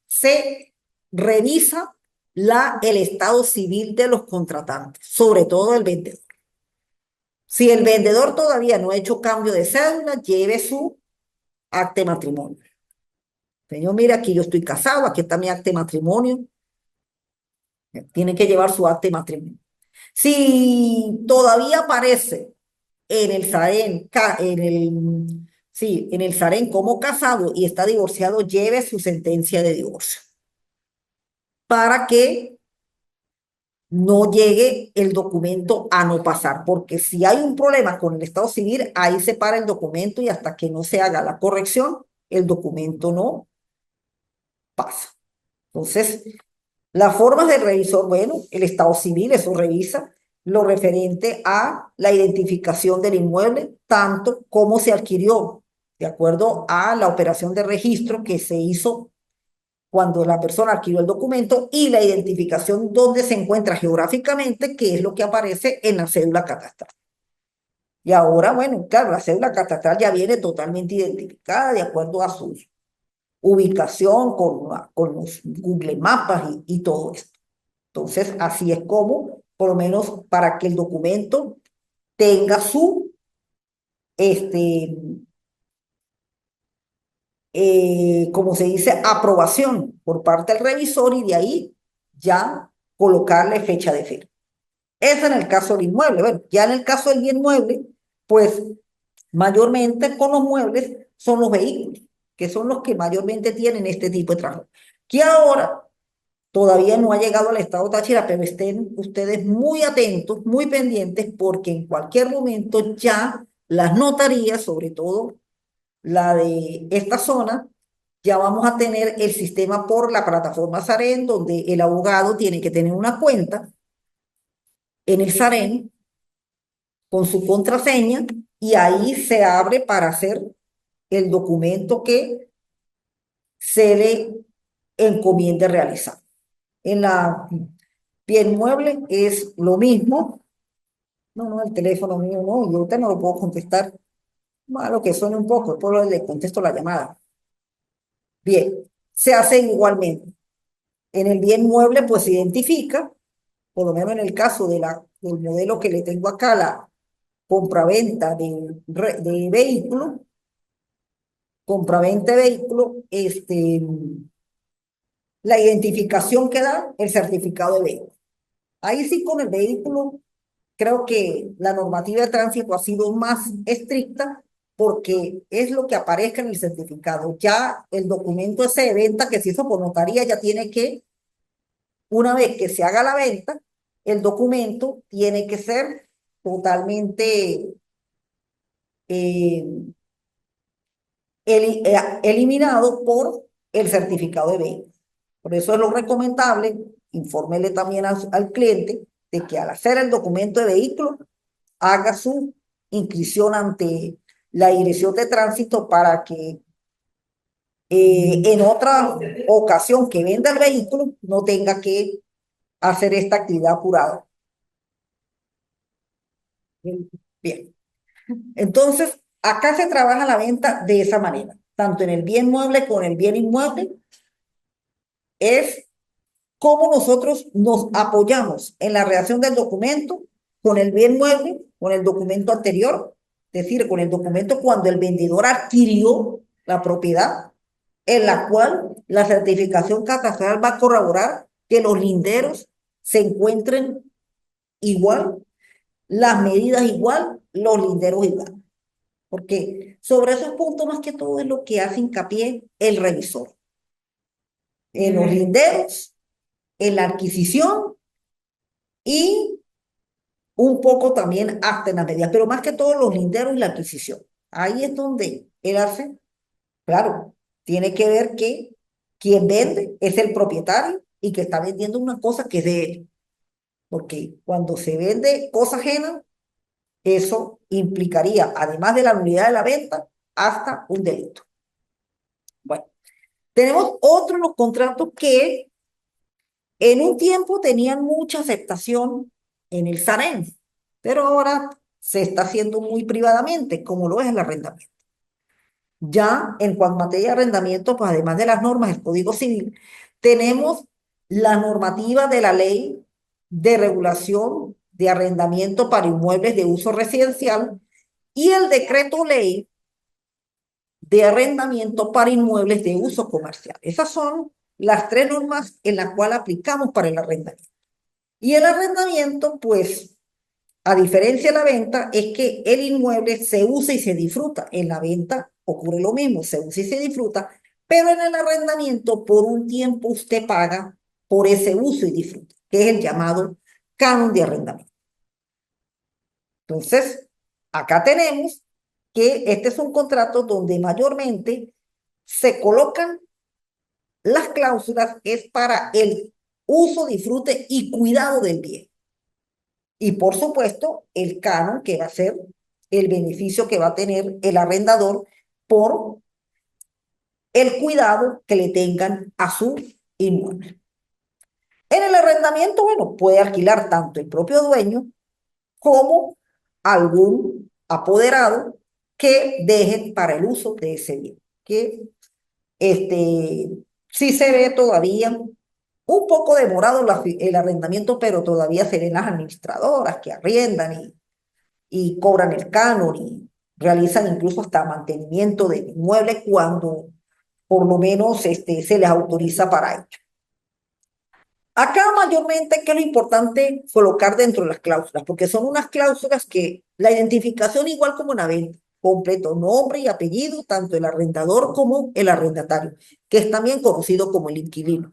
se revisa el estado civil de los contratantes, sobre todo el vendedor. Si el vendedor todavía no ha hecho cambio de cédula, lleve su acta de matrimonio. Señor, mira, aquí yo estoy casado, aquí está mi acta de matrimonio. Tiene que llevar su acta de matrimonio. Si todavía aparece en el SAREN, en el SAREN como casado y está divorciado, lleve su sentencia de divorcio para que no llegue el documento a no pasar, porque si hay un problema con el estado civil, ahí se para el documento y hasta que no se haga la corrección, el documento no pasa. Entonces, las formas del revisor, bueno, el estado civil, eso revisa lo referente a la identificación del inmueble, tanto como se adquirió, de acuerdo a la operación de registro que se hizo cuando la persona adquirió el documento y la identificación donde se encuentra geográficamente, que es lo que aparece en la cédula catastral. Y ahora, bueno, claro, la cédula catastral ya viene totalmente identificada de acuerdo a su ubicación con los Google Mapas y todo esto. Entonces, así es como, por lo menos para que el documento tenga su, este, como se dice, aprobación por parte del revisor y de ahí ya colocarle fecha de firma. Eso en el caso del inmueble. Bueno, ya en el caso del bien mueble, pues mayormente con los muebles son los vehículos, que son los que mayormente tienen este tipo de trabajo. Que ahora todavía no ha llegado al estado Táchira, pero estén ustedes muy atentos, muy pendientes, porque en cualquier momento ya las notarías, sobre todo la de esta zona, ya vamos a tener el sistema por la plataforma SAREN, donde el abogado tiene que tener una cuenta en el SAREN con su contraseña y ahí se abre para hacer el documento que se le encomiende realizar. En la bien mueble es lo mismo. No, no, el teléfono mío no, yo ahorita no lo puedo contestar. Malo que suene un poco, después le contesto la llamada. Bien, se hace igualmente. En el bien mueble, pues se identifica, por lo menos en el caso del modelo que le tengo acá, la compraventa de vehículo, compraventa de vehículo, la identificación que da el certificado de vehículo. Ahí sí con el vehículo, creo que la normativa de tránsito ha sido más estricta porque es lo que aparezca en el certificado. Ya el documento ese de venta que se hizo por notaría ya tiene que, una vez que se haga la venta, el documento tiene que ser totalmente eh, eliminado por el certificado de venta. Por eso es lo recomendable, infórmele también al cliente de que al hacer el documento de vehículo, haga su inscripción ante la Dirección de Tránsito para que en otra ocasión que venda el vehículo no tenga que hacer esta actividad apurada. Bien, entonces acá se trabaja la venta de esa manera, tanto en el bien mueble como en el bien inmueble, es cómo nosotros nos apoyamos en la redacción del documento con el bien mueble, con el documento anterior, es decir, con el documento cuando el vendedor adquirió la propiedad, en la cual la certificación catastral va a corroborar que los linderos se encuentren igual, las medidas igual, los linderos igual. Porque sobre esos puntos más que todo es lo que hace hincapié el revisor. En los linderos, en la adquisición y un poco también hasta en las medidas, pero más que todo los linderos y la adquisición. Ahí es donde él hace, claro, tiene que ver que quien vende es el propietario y que está vendiendo una cosa que es de él. Porque cuando se vende cosa ajena, eso implicaría, además de la nulidad de la venta, hasta un delito. Bueno, tenemos otros los contratos que en un tiempo tenían mucha aceptación en el SAREN, pero ahora se está haciendo muy privadamente, como lo es el arrendamiento. Ya en cuanto a materia de arrendamiento, pues además de las normas del Código Civil, tenemos la normativa de la Ley de Regulación de Arrendamiento para Inmuebles de Uso Residencial y el Decreto Ley de Arrendamiento para Inmuebles de Uso Comercial. Esas son las tres normas en las cuales aplicamos para el arrendamiento. Y el arrendamiento, pues, a diferencia de la venta, es que el inmueble se usa y se disfruta. En la venta ocurre lo mismo, se usa y se disfruta, pero en el arrendamiento por un tiempo usted paga por ese uso y disfrute, que es el llamado canon de arrendamiento. Entonces, acá tenemos que este es un contrato donde mayormente se colocan las cláusulas, es para el uso, disfrute y cuidado del bien. Y por supuesto, el canon que va a ser el beneficio que va a tener el arrendador por el cuidado que le tengan a su inmueble. En el arrendamiento, bueno, puede alquilar tanto el propio dueño como algún apoderado que dejen para el uso de ese bien. Que este, sí se ve todavía un poco demorado el arrendamiento, pero todavía se ven las administradoras que arriendan y cobran el canon y realizan incluso hasta mantenimiento del inmueble cuando por lo menos se les autoriza para ello. Acá mayormente, ¿qué es lo importante colocar dentro de las cláusulas? Porque son unas cláusulas que la identificación igual como en la venta, completo nombre y apellido, tanto el arrendador como el arrendatario, que es también conocido como el inquilino.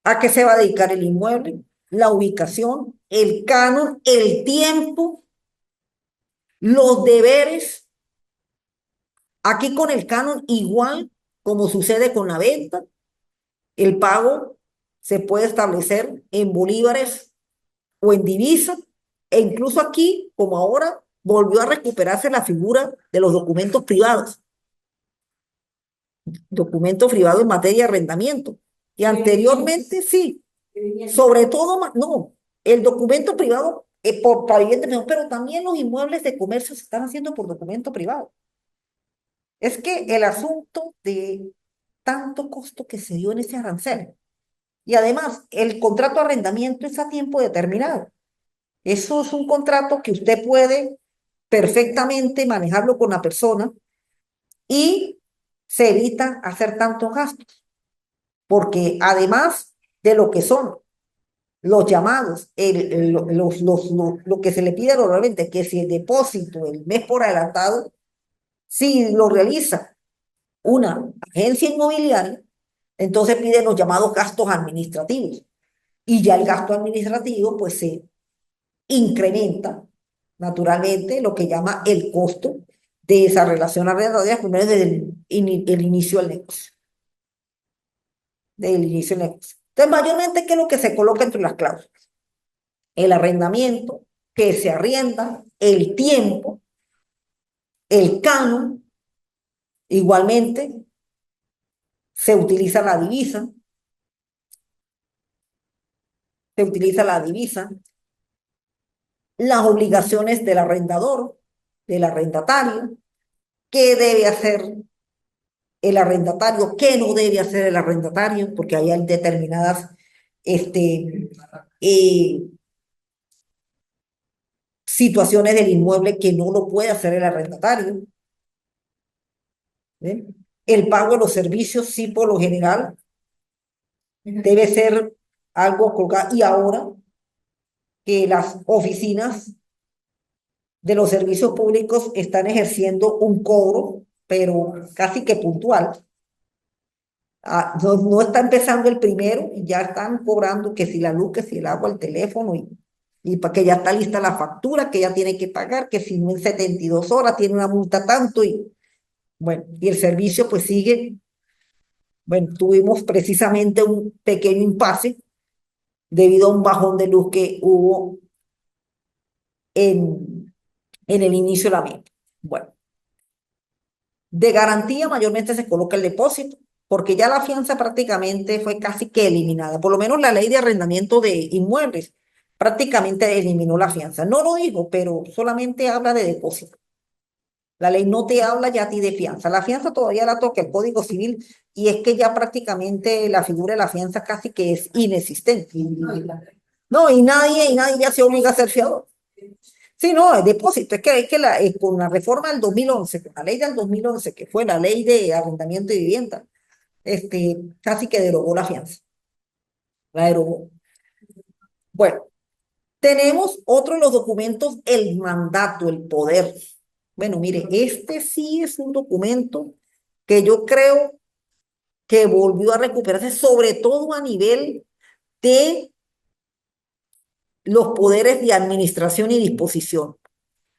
¿A qué se va a dedicar el inmueble? La ubicación, el canon, el tiempo, los deberes. Aquí con el canon, igual como sucede con la venta, el pago se puede establecer en bolívares o en divisa, e incluso aquí, como ahora, volvió a recuperarse la figura de los documentos privados. documento privado en materia de arrendamiento. Y anteriormente sí, sobre todo, no, el documento privado para vivienda, no, pero también los inmuebles de comercio se están haciendo por documento privado. Es que el asunto de tanto costo que se dio en ese arancel, y además el contrato de arrendamiento es a tiempo determinado. Eso es un contrato que usted puede perfectamente manejarlo con la persona y se evita hacer tantos gastos, porque además de lo que son los llamados, lo que se le pide normalmente, que si el depósito el mes por adelantado, si lo realiza una agencia inmobiliaria, entonces piden los llamados gastos administrativos. Y ya el gasto administrativo, pues se incrementa naturalmente lo que llama el costo de esa relación arrendataria, primero desde el inicio del negocio. Del inicio del negocio. Entonces, mayormente, ¿qué es lo que se coloca entre las cláusulas? El arrendamiento, que se arrienda, el tiempo, el canon, igualmente se utiliza la divisa, se utiliza la divisa, las obligaciones del arrendador, del arrendatario, qué debe hacer el arrendatario, qué no debe hacer el arrendatario, porque hay determinadas este, eh, situaciones del inmueble que no lo puede hacer el arrendatario. ¿Ve? El pago de los servicios, sí, por lo general, debe ser algo colgado. Y ahora que las oficinas de los servicios públicos están ejerciendo un cobro, pero casi que puntual. No, no está empezando el primero y ya están cobrando que si la luz, que si el agua, el teléfono y para que ya está lista la factura, que ya tiene que pagar, que si no en 72 horas tiene una multa tanto y bueno, y el servicio pues sigue. Bueno, tuvimos precisamente un pequeño impasse debido a un bajón de luz que hubo en el inicio de la misma. Bueno, de garantía mayormente se coloca el depósito, porque ya la fianza prácticamente fue casi que eliminada. Por lo menos la ley de arrendamiento de inmuebles prácticamente eliminó la fianza. No lo digo, pero solamente habla de depósito. La ley no te habla ya a ti de fianza. La fianza todavía la toca el Código Civil y es que ya prácticamente la figura de la fianza casi que es inexistente. No, y nadie ya se obliga a ser fiador. Sí, no, el depósito. Es que con la reforma del 2011, con la ley del 2011, que fue la ley de arrendamiento de vivienda, casi que derogó la fianza. La derogó. Bueno, tenemos otro de los documentos, el mandato, el poder. Bueno, mire, este sí es un documento que yo creo que volvió a recuperarse, sobre todo a nivel de los poderes de administración y disposición,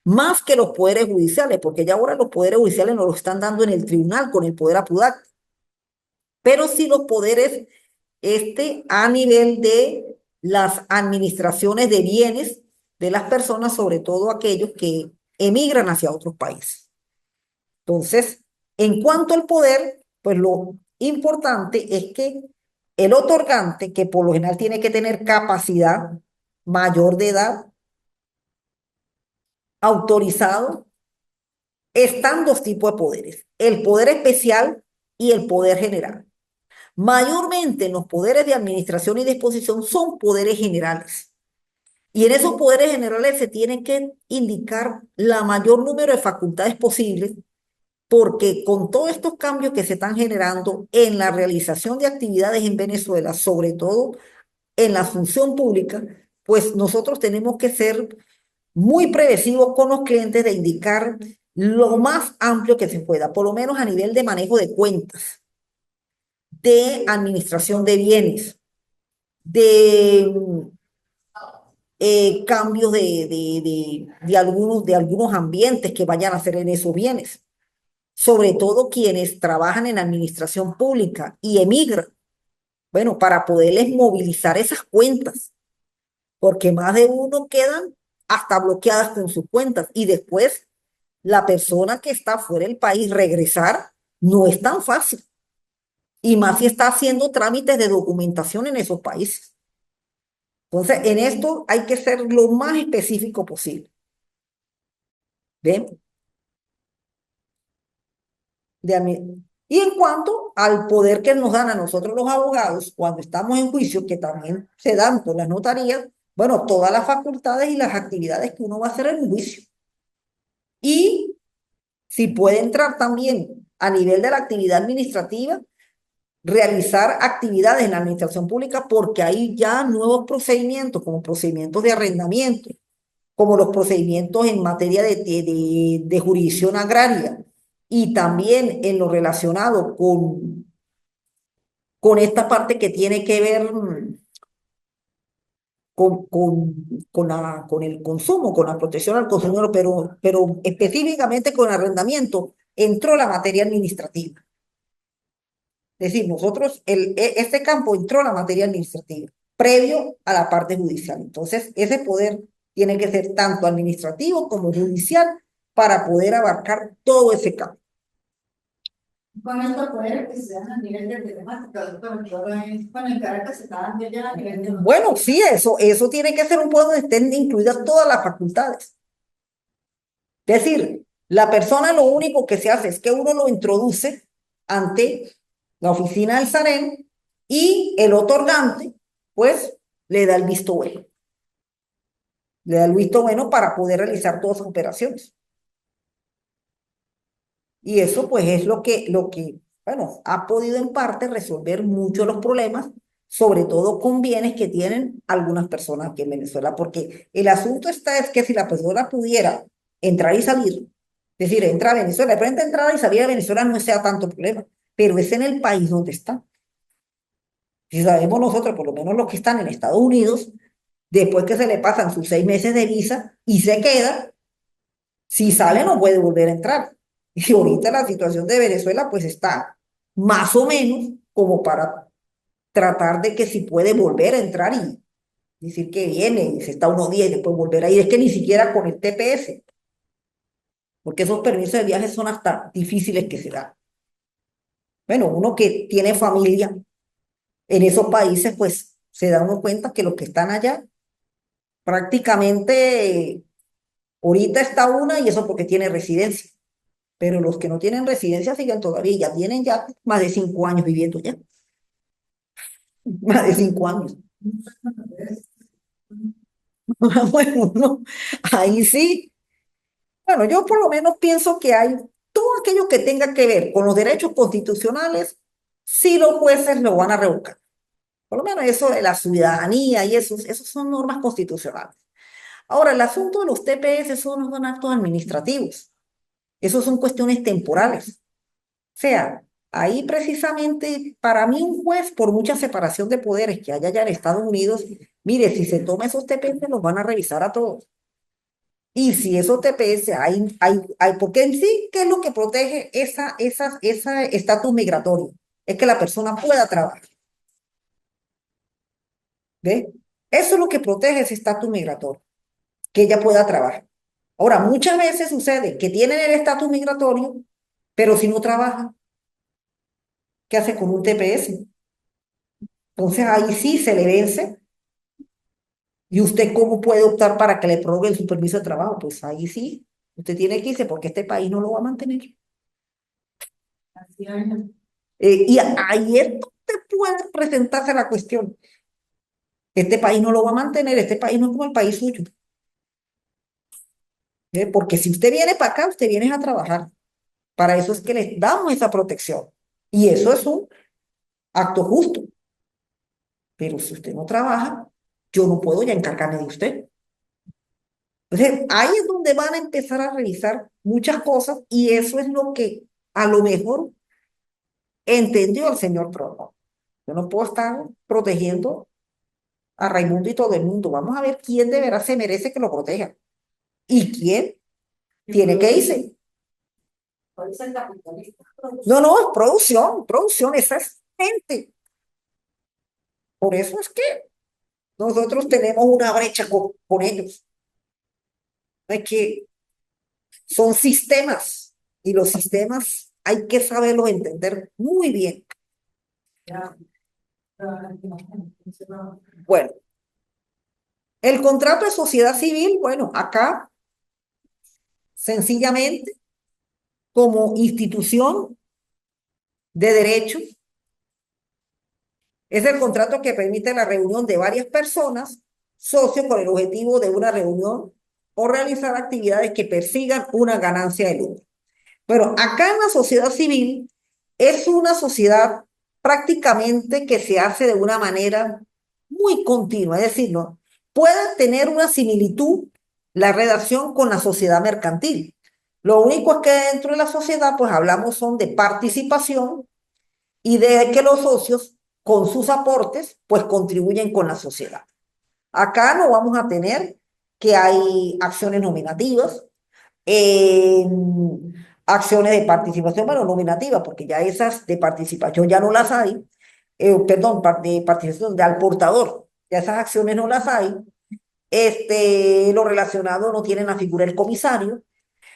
más que los poderes judiciales, porque ya ahora los poderes judiciales nos lo están dando en el tribunal con el poder apudat, pero sí los poderes a nivel de las administraciones de bienes de las personas, sobre todo aquellos que emigran hacia otros países. Entonces, en cuanto al poder, pues lo importante es que el otorgante, que por lo general tiene que tener capacidad mayor de edad, autorizado, están dos tipos de poderes, el poder especial y el poder general. Mayormente los poderes de administración y disposición son poderes generales. Y en esos poderes generales se tienen que indicar la mayor número de facultades posibles, porque con todos estos cambios que se están generando en la realización de actividades en Venezuela, sobre todo en la función pública, pues nosotros tenemos que ser muy previsivos con los clientes de indicar lo más amplio que se pueda, por lo menos a nivel de manejo de cuentas, de administración de bienes, de cambios de algunos ambientes que vayan a hacer en esos bienes. Sobre todo quienes trabajan en administración pública y emigran, bueno, para poderles movilizar esas cuentas, porque más de uno quedan hasta bloqueadas con sus cuentas y después la persona que está fuera del país regresar no es tan fácil. y más si está haciendo trámites de documentación en esos países. Entonces, en esto hay que ser lo más específico posible. ¿Ven? Y en cuanto al poder que nos dan a nosotros los abogados cuando estamos en juicio, que también se dan por las notarías, bueno, todas las facultades y las actividades que uno va a hacer en un juicio. Y si puede entrar también a nivel de la actividad administrativa, realizar actividades en la administración pública porque hay ya nuevos procedimientos, como procedimientos de arrendamiento, como los procedimientos en materia de jurisdicción agraria y también en lo relacionado con esta parte que tiene que ver con el consumo, con la protección al consumidor, pero específicamente con arrendamiento, entró la materia administrativa. Es decir, nosotros, este campo entró la materia administrativa, previo a la parte judicial. Entonces, ese poder tiene que ser tanto administrativo como judicial para poder abarcar todo ese campo. Con estos poderes que se dan a nivel de temática, doctor, que ahora es, bueno, en Caracas se está dando ya a nivel de... Bueno, sí, eso tiene que ser un poder donde estén incluidas todas las facultades. Es decir, la persona lo único que se hace es que uno lo introduce ante la oficina del SAREN y el otorgante, pues, le da el visto bueno. Le da el visto bueno para poder realizar todas sus operaciones. Y eso, pues, es bueno, ha podido en parte resolver muchos de los problemas, sobre todo con bienes que tienen algunas personas aquí en Venezuela, porque el asunto está es que si la persona pudiera entrar y salir, es decir, entrar a Venezuela, de frente entrar y salir a Venezuela no sea tanto problema, pero es en el país donde está. Si sabemos nosotros, por lo menos los que están en Estados Unidos, después que se le pasan sus 6 meses de visa y se queda, si sale no puede volver a entrar. Y ahorita la situación de Venezuela pues está más o menos como para tratar de que si puede volver a entrar y decir que viene y se está unos días y después volver a ir. Es que ni siquiera con el TPS, porque esos permisos de viaje son hasta difíciles que se dan. Bueno, uno que tiene familia en esos países pues se da uno cuenta que los que están allá prácticamente ahorita está una y eso porque tiene residencia. Pero los que no tienen residencia siguen todavía, ya tienen ya más de 5 años viviendo ya, más de 5 años. Bueno, no, ahí sí. Bueno, yo por lo menos pienso que hay todo aquello que tenga que ver con los derechos constitucionales, sí los jueces lo van a revocar. Por lo menos eso de la ciudadanía y esos son normas constitucionales. Ahora, el asunto de los TPS son actos administrativos. Esos son cuestiones temporales. O sea, ahí precisamente para mí un juez, por mucha separación de poderes que haya allá en Estados Unidos, mire, si se toma esos TPS, los van a revisar a todos. Y si esos TPS porque en sí, ¿qué es lo que protege esa estatus migratorio? Es que la persona pueda trabajar, ¿ve? Eso es lo que protege ese estatus migratorio, que ella pueda trabajar. Ahora, muchas veces sucede que tienen el estatus migratorio, pero si no trabaja, ¿qué hace con un TPS? Entonces ahí sí se le vence. ¿Y usted cómo puede optar para que le prorroguen su permiso de trabajo? Pues ahí sí, usted tiene que irse porque este país no lo va a mantener. Así es. Y ahí es donde puede presentarse la cuestión. Este país no lo va a mantener, este país no es como el país suyo. Porque si usted viene para acá, usted viene a trabajar. Para eso es que les damos esa protección. Y eso es un acto justo. Pero si usted no trabaja, yo no puedo ya encargarme de usted. Entonces, ahí es donde van a empezar a revisar muchas cosas y eso es lo que a lo mejor entendió el señor Prono. Yo no puedo estar protegiendo a Raimundo y todo el mundo. Vamos a ver quién de veras se merece que lo proteja y quién tiene que irse. Por eso el capitalista. No, no, es producción, esa es gente. Por eso es que nosotros tenemos una brecha con ellos. Es que son sistemas y los sistemas hay que saberlos entender muy bien. Bueno, el contrato de sociedad civil, bueno, acá sencillamente como institución de derecho es el contrato que permite la reunión de varias personas, socios con el objetivo de una reunión o realizar actividades que persigan una ganancia de lucro. Pero acá en la sociedad civil es una sociedad prácticamente que se hace de una manera muy continua, es decir, ¿no? Puede tener una similitud la redacción con la sociedad mercantil. Lo único es que dentro de la sociedad, pues hablamos son de participación y de que los socios con sus aportes, pues contribuyen con la sociedad. Acá no vamos a tener que hay acciones nominativas, eh, acciones de participación, bueno, nominativas, porque ya esas de participación ya no las hay, perdón, de participación de al portador, ya esas acciones no las hay, lo relacionado no tiene la figura del comisario,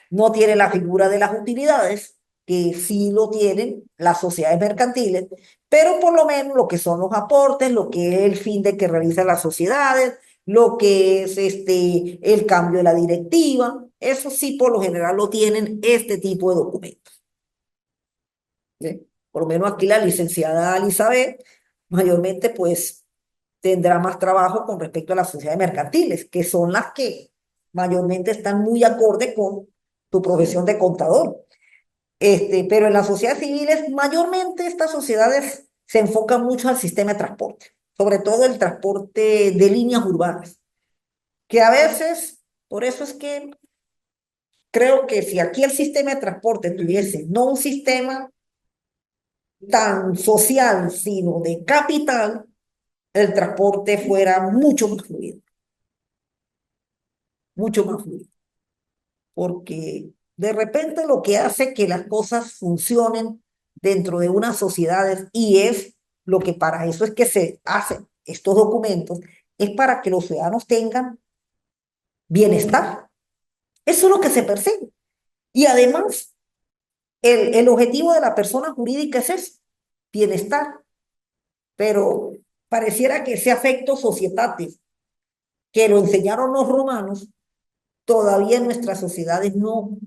no tiene la figura de las utilidades, que sí lo tienen las sociedades mercantiles, pero por lo menos lo que son los aportes, lo que es el fin de que realizan las sociedades, lo que es el cambio de la directiva, eso sí por lo general lo tienen este tipo de documentos. ¿Sí? Por lo menos aquí la licenciada Elizabeth mayormente pues tendrá más trabajo con respecto a las sociedades mercantiles, que son las que mayormente están muy acorde con tu profesión de contador. Pero en las sociedades civiles, mayormente estas sociedades se enfocan mucho al sistema de transporte, sobre todo el transporte de líneas urbanas, que a veces, por eso es que creo que si aquí el sistema de transporte tuviese no un sistema tan social, sino de capital, el transporte fuera mucho más fluido, porque de repente lo que hace que las cosas funcionen dentro de unas sociedades y es lo que para eso es que se hacen estos documentos, es para que los ciudadanos tengan bienestar. Eso es lo que se persigue. Y además, el objetivo de la persona jurídica es eso, bienestar, pero pareciera que ese afecto societatis que lo enseñaron los romanos, todavía en nuestras sociedades no,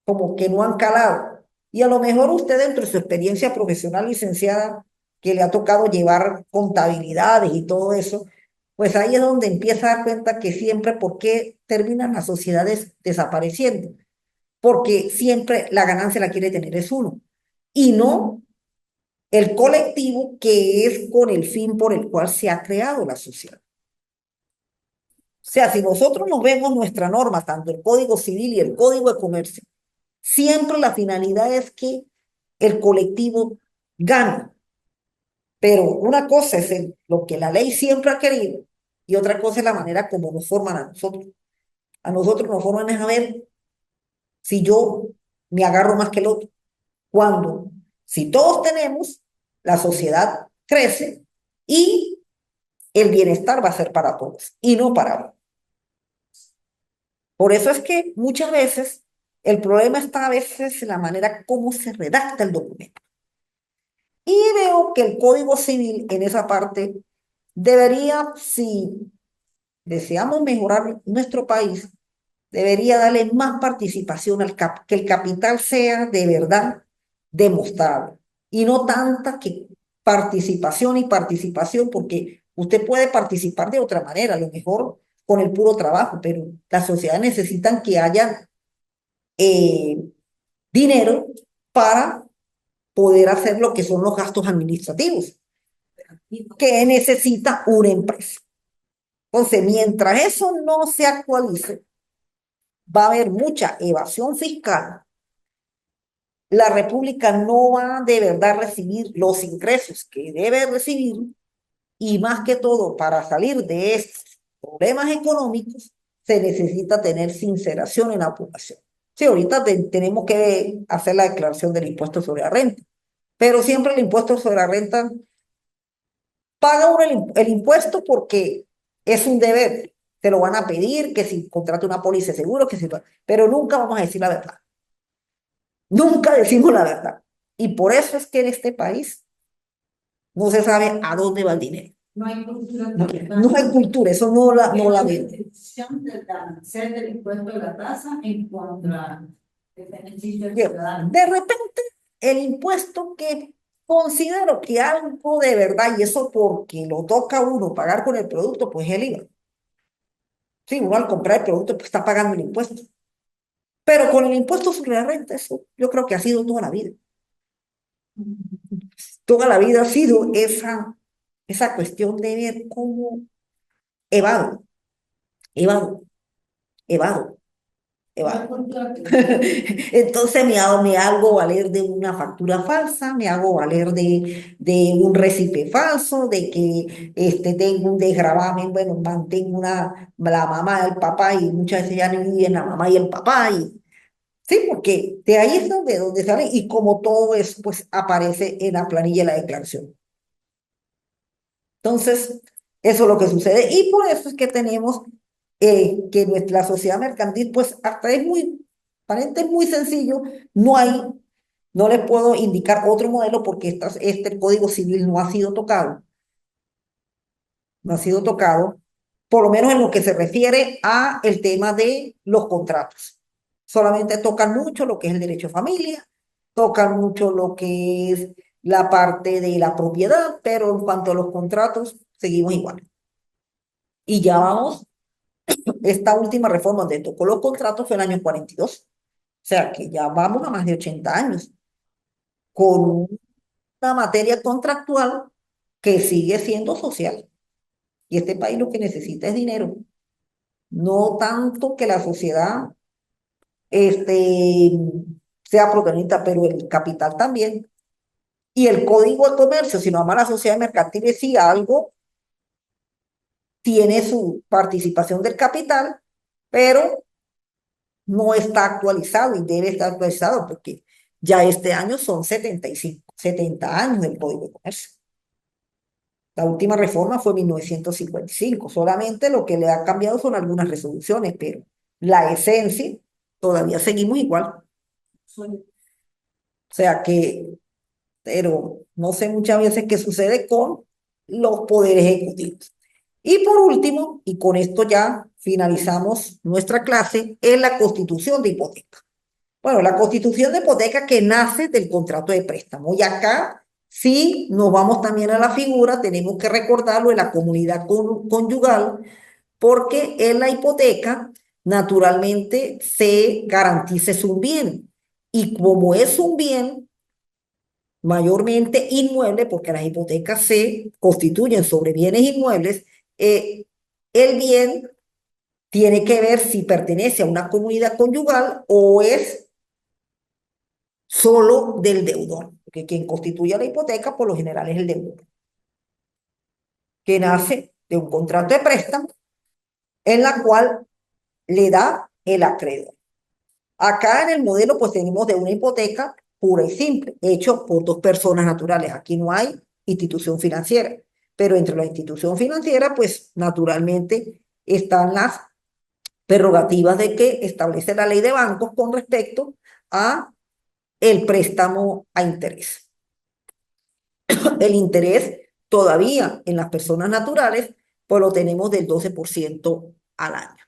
como que no han calado. Y a lo mejor usted dentro de su experiencia profesional licenciada, que le ha tocado llevar contabilidades y todo eso, pues ahí es donde empieza a dar cuenta que siempre, ¿por qué terminan las sociedades desapareciendo? Porque siempre la ganancia la quiere tener es uno y no el colectivo que es con el fin por el cual se ha creado la sociedad. O sea, si nosotros nos vemos nuestra norma, tanto el Código Civil y el Código de Comercio, siempre la finalidad es que el colectivo gane. Pero una cosa es lo que la ley siempre ha querido y otra cosa es la manera como nos forman a nosotros. A nosotros nos forman es a ver si yo me agarro más que el otro. Cuando, si todos tenemos, la sociedad crece y el bienestar va a ser para todos y no para uno. Por eso es que muchas veces el problema está a veces en la manera como se redacta el documento. Y veo que el Código Civil en esa parte debería, si deseamos mejorar nuestro país, debería darle más participación que el capital sea de verdad demostrable y no tanta que participación y participación, porque usted puede participar de otra manera, a lo mejor con el puro trabajo, pero las sociedades necesitan que haya eh, dinero para poder hacer lo que son los gastos administrativos que necesita una empresa. Entonces, mientras eso no se actualice, va a haber mucha evasión fiscal. La República no va de verdad a recibir los ingresos que debe recibir y más que todo para salir de estos problemas económicos se necesita tener sinceración en la población. Sí, ahorita tenemos que hacer la declaración del impuesto sobre la renta, pero siempre el impuesto sobre la renta paga uno el impuesto porque es un deber. Te lo van a pedir, que si contrata una póliza de seguro, que si, pero nunca vamos a decir la verdad. Nunca decimos la verdad. Y por eso es que en este país no se sabe a dónde va el dinero. No hay cultura No, tributaria. no hay cultura, eso no la veo. Decisión del arancel del impuesto de la tasa en contra del beneficio del Bien, ciudadano. de repente, el impuesto que considero que algo de verdad, y eso porque lo toca a uno pagar con el producto, pues es el IVA. Sí, uno al comprar el producto pues está pagando el impuesto. Pero con el impuesto sobre la renta, eso yo creo que ha sido toda la vida. Toda la vida ha sido esa cuestión de ver cómo evado, evado, evado, No hay evado. cultura tributaria. Entonces me hago valer de una factura falsa, me hago valer de un recipe falso, de que tengo un desgravamen, bueno, mantengo la mamá, el papá, y muchas veces ya ni viven la mamá y el papá, y sí, porque de ahí es donde sale, y como todo eso, pues aparece en la planilla de la declaración. Entonces, eso es lo que sucede, y por eso es que tenemos que nuestra sociedad mercantil, pues hasta es muy, aparente es muy sencillo, no hay, no les puedo indicar otro modelo porque este Código Civil no ha sido tocado, no ha sido tocado, por lo menos en lo que se refiere a el tema de los contratos. Solamente tocan mucho lo que es el derecho a familia, tocan mucho lo que es la parte de la propiedad, pero en cuanto a los contratos, seguimos igual. Y ya vamos, esta última reforma donde tocó los contratos fue en el año 42. O sea que ya vamos a más de 80 años con una materia contractual que sigue siendo social. Y este país lo que necesita es dinero, no tanto que la sociedad este, sea protagonista, pero el capital también. Y el Código de Comercio, si no ama la sociedad mercantil, si algo tiene su participación del capital, pero no está actualizado y debe estar actualizado porque ya este año son 70 años del Código de Comercio. La última reforma fue en 1955. Solamente lo que le ha cambiado son algunas resoluciones, pero la esencia todavía seguimos igual. O sea que, pero no sé muchas veces qué sucede con los poderes ejecutivos. Y por último, y con esto ya finalizamos nuestra clase, es la constitución de hipoteca. Bueno, la constitución de hipoteca que nace del contrato de préstamo. Y acá, sí, nos vamos también a la figura, tenemos que recordarlo de la comunidad conyugal, porque en la hipoteca, naturalmente, se garantiza es un bien. Y como es un bien mayormente inmueble, porque las hipotecas se constituyen sobre bienes inmuebles, el bien tiene que ver si pertenece a una comunidad conyugal o es solo del deudor, porque quien constituye la hipoteca por lo general es el deudor, que nace de un contrato de préstamo en la cual le da el acreedor. Acá en el modelo pues tenemos de una hipoteca pura y simple, hecho por dos personas naturales. Aquí no hay institución financiera, pero entre la institución financiera pues naturalmente están las prerrogativas de que establece la ley de bancos con respecto a el préstamo a interés. El interés todavía en las personas naturales, pues lo tenemos del 12% al año.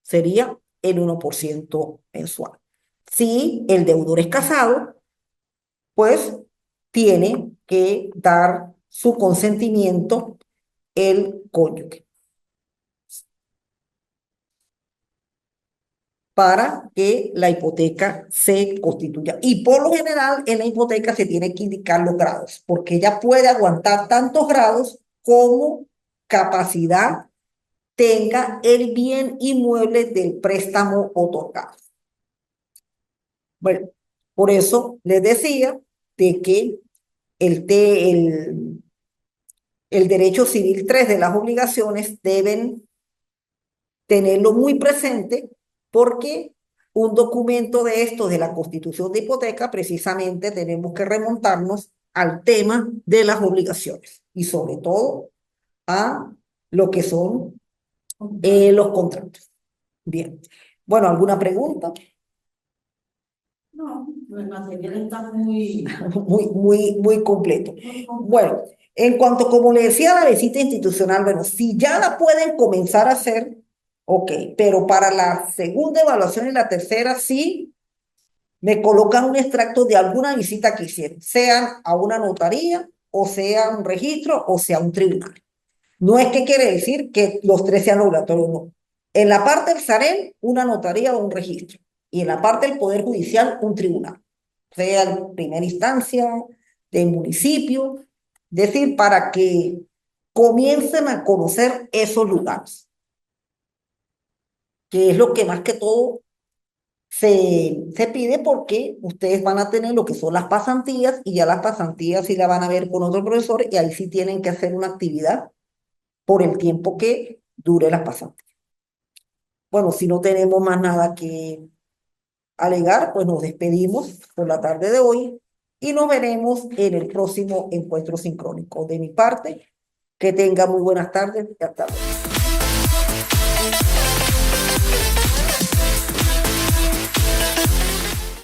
Sería el 1% mensual. Si el deudor es casado, pues tiene que dar su consentimiento el cónyuge para que la hipoteca se constituya. Y por lo general en la hipoteca se tiene que indicar los grados, porque ella puede aguantar tantos grados como capacidad tenga el bien inmueble del préstamo otorgado. Bueno, por eso les decía de que el derecho civil 3 de las obligaciones deben tenerlo muy presente porque un documento de esto, de la constitución de hipoteca, precisamente tenemos que remontarnos al tema de las obligaciones y sobre todo a lo que son los contratos. Bien. Bueno, ¿alguna pregunta? No, el material está muy, Muy completo. muy complejo. Bueno, En cuanto, como le decía, la visita institucional, bueno, si ya la pueden comenzar a hacer, ok, pero para la segunda evaluación y la tercera, sí, me colocan un extracto de alguna visita que hicieron, sea a una notaría, o sea un registro, o sea un tribunal. No es que quiere decir que los tres sean obligatorios, no. En la parte del SAREN, una notaría o un registro. Y en la parte del Poder Judicial, un tribunal. Sea en primera instancia, del municipio. Es decir, para que comiencen a conocer esos lugares, que es lo que más que todo se pide porque ustedes van a tener lo que son las pasantías y ya las pasantías sí la van a ver con otro profesor y ahí sí tienen que hacer una actividad por el tiempo que dure las pasantías. Bueno, si no tenemos más nada que alegar, pues nos despedimos por la tarde de hoy y nos veremos en el próximo encuentro sincrónico. De mi parte, que tenga muy buenas tardes y hasta luego.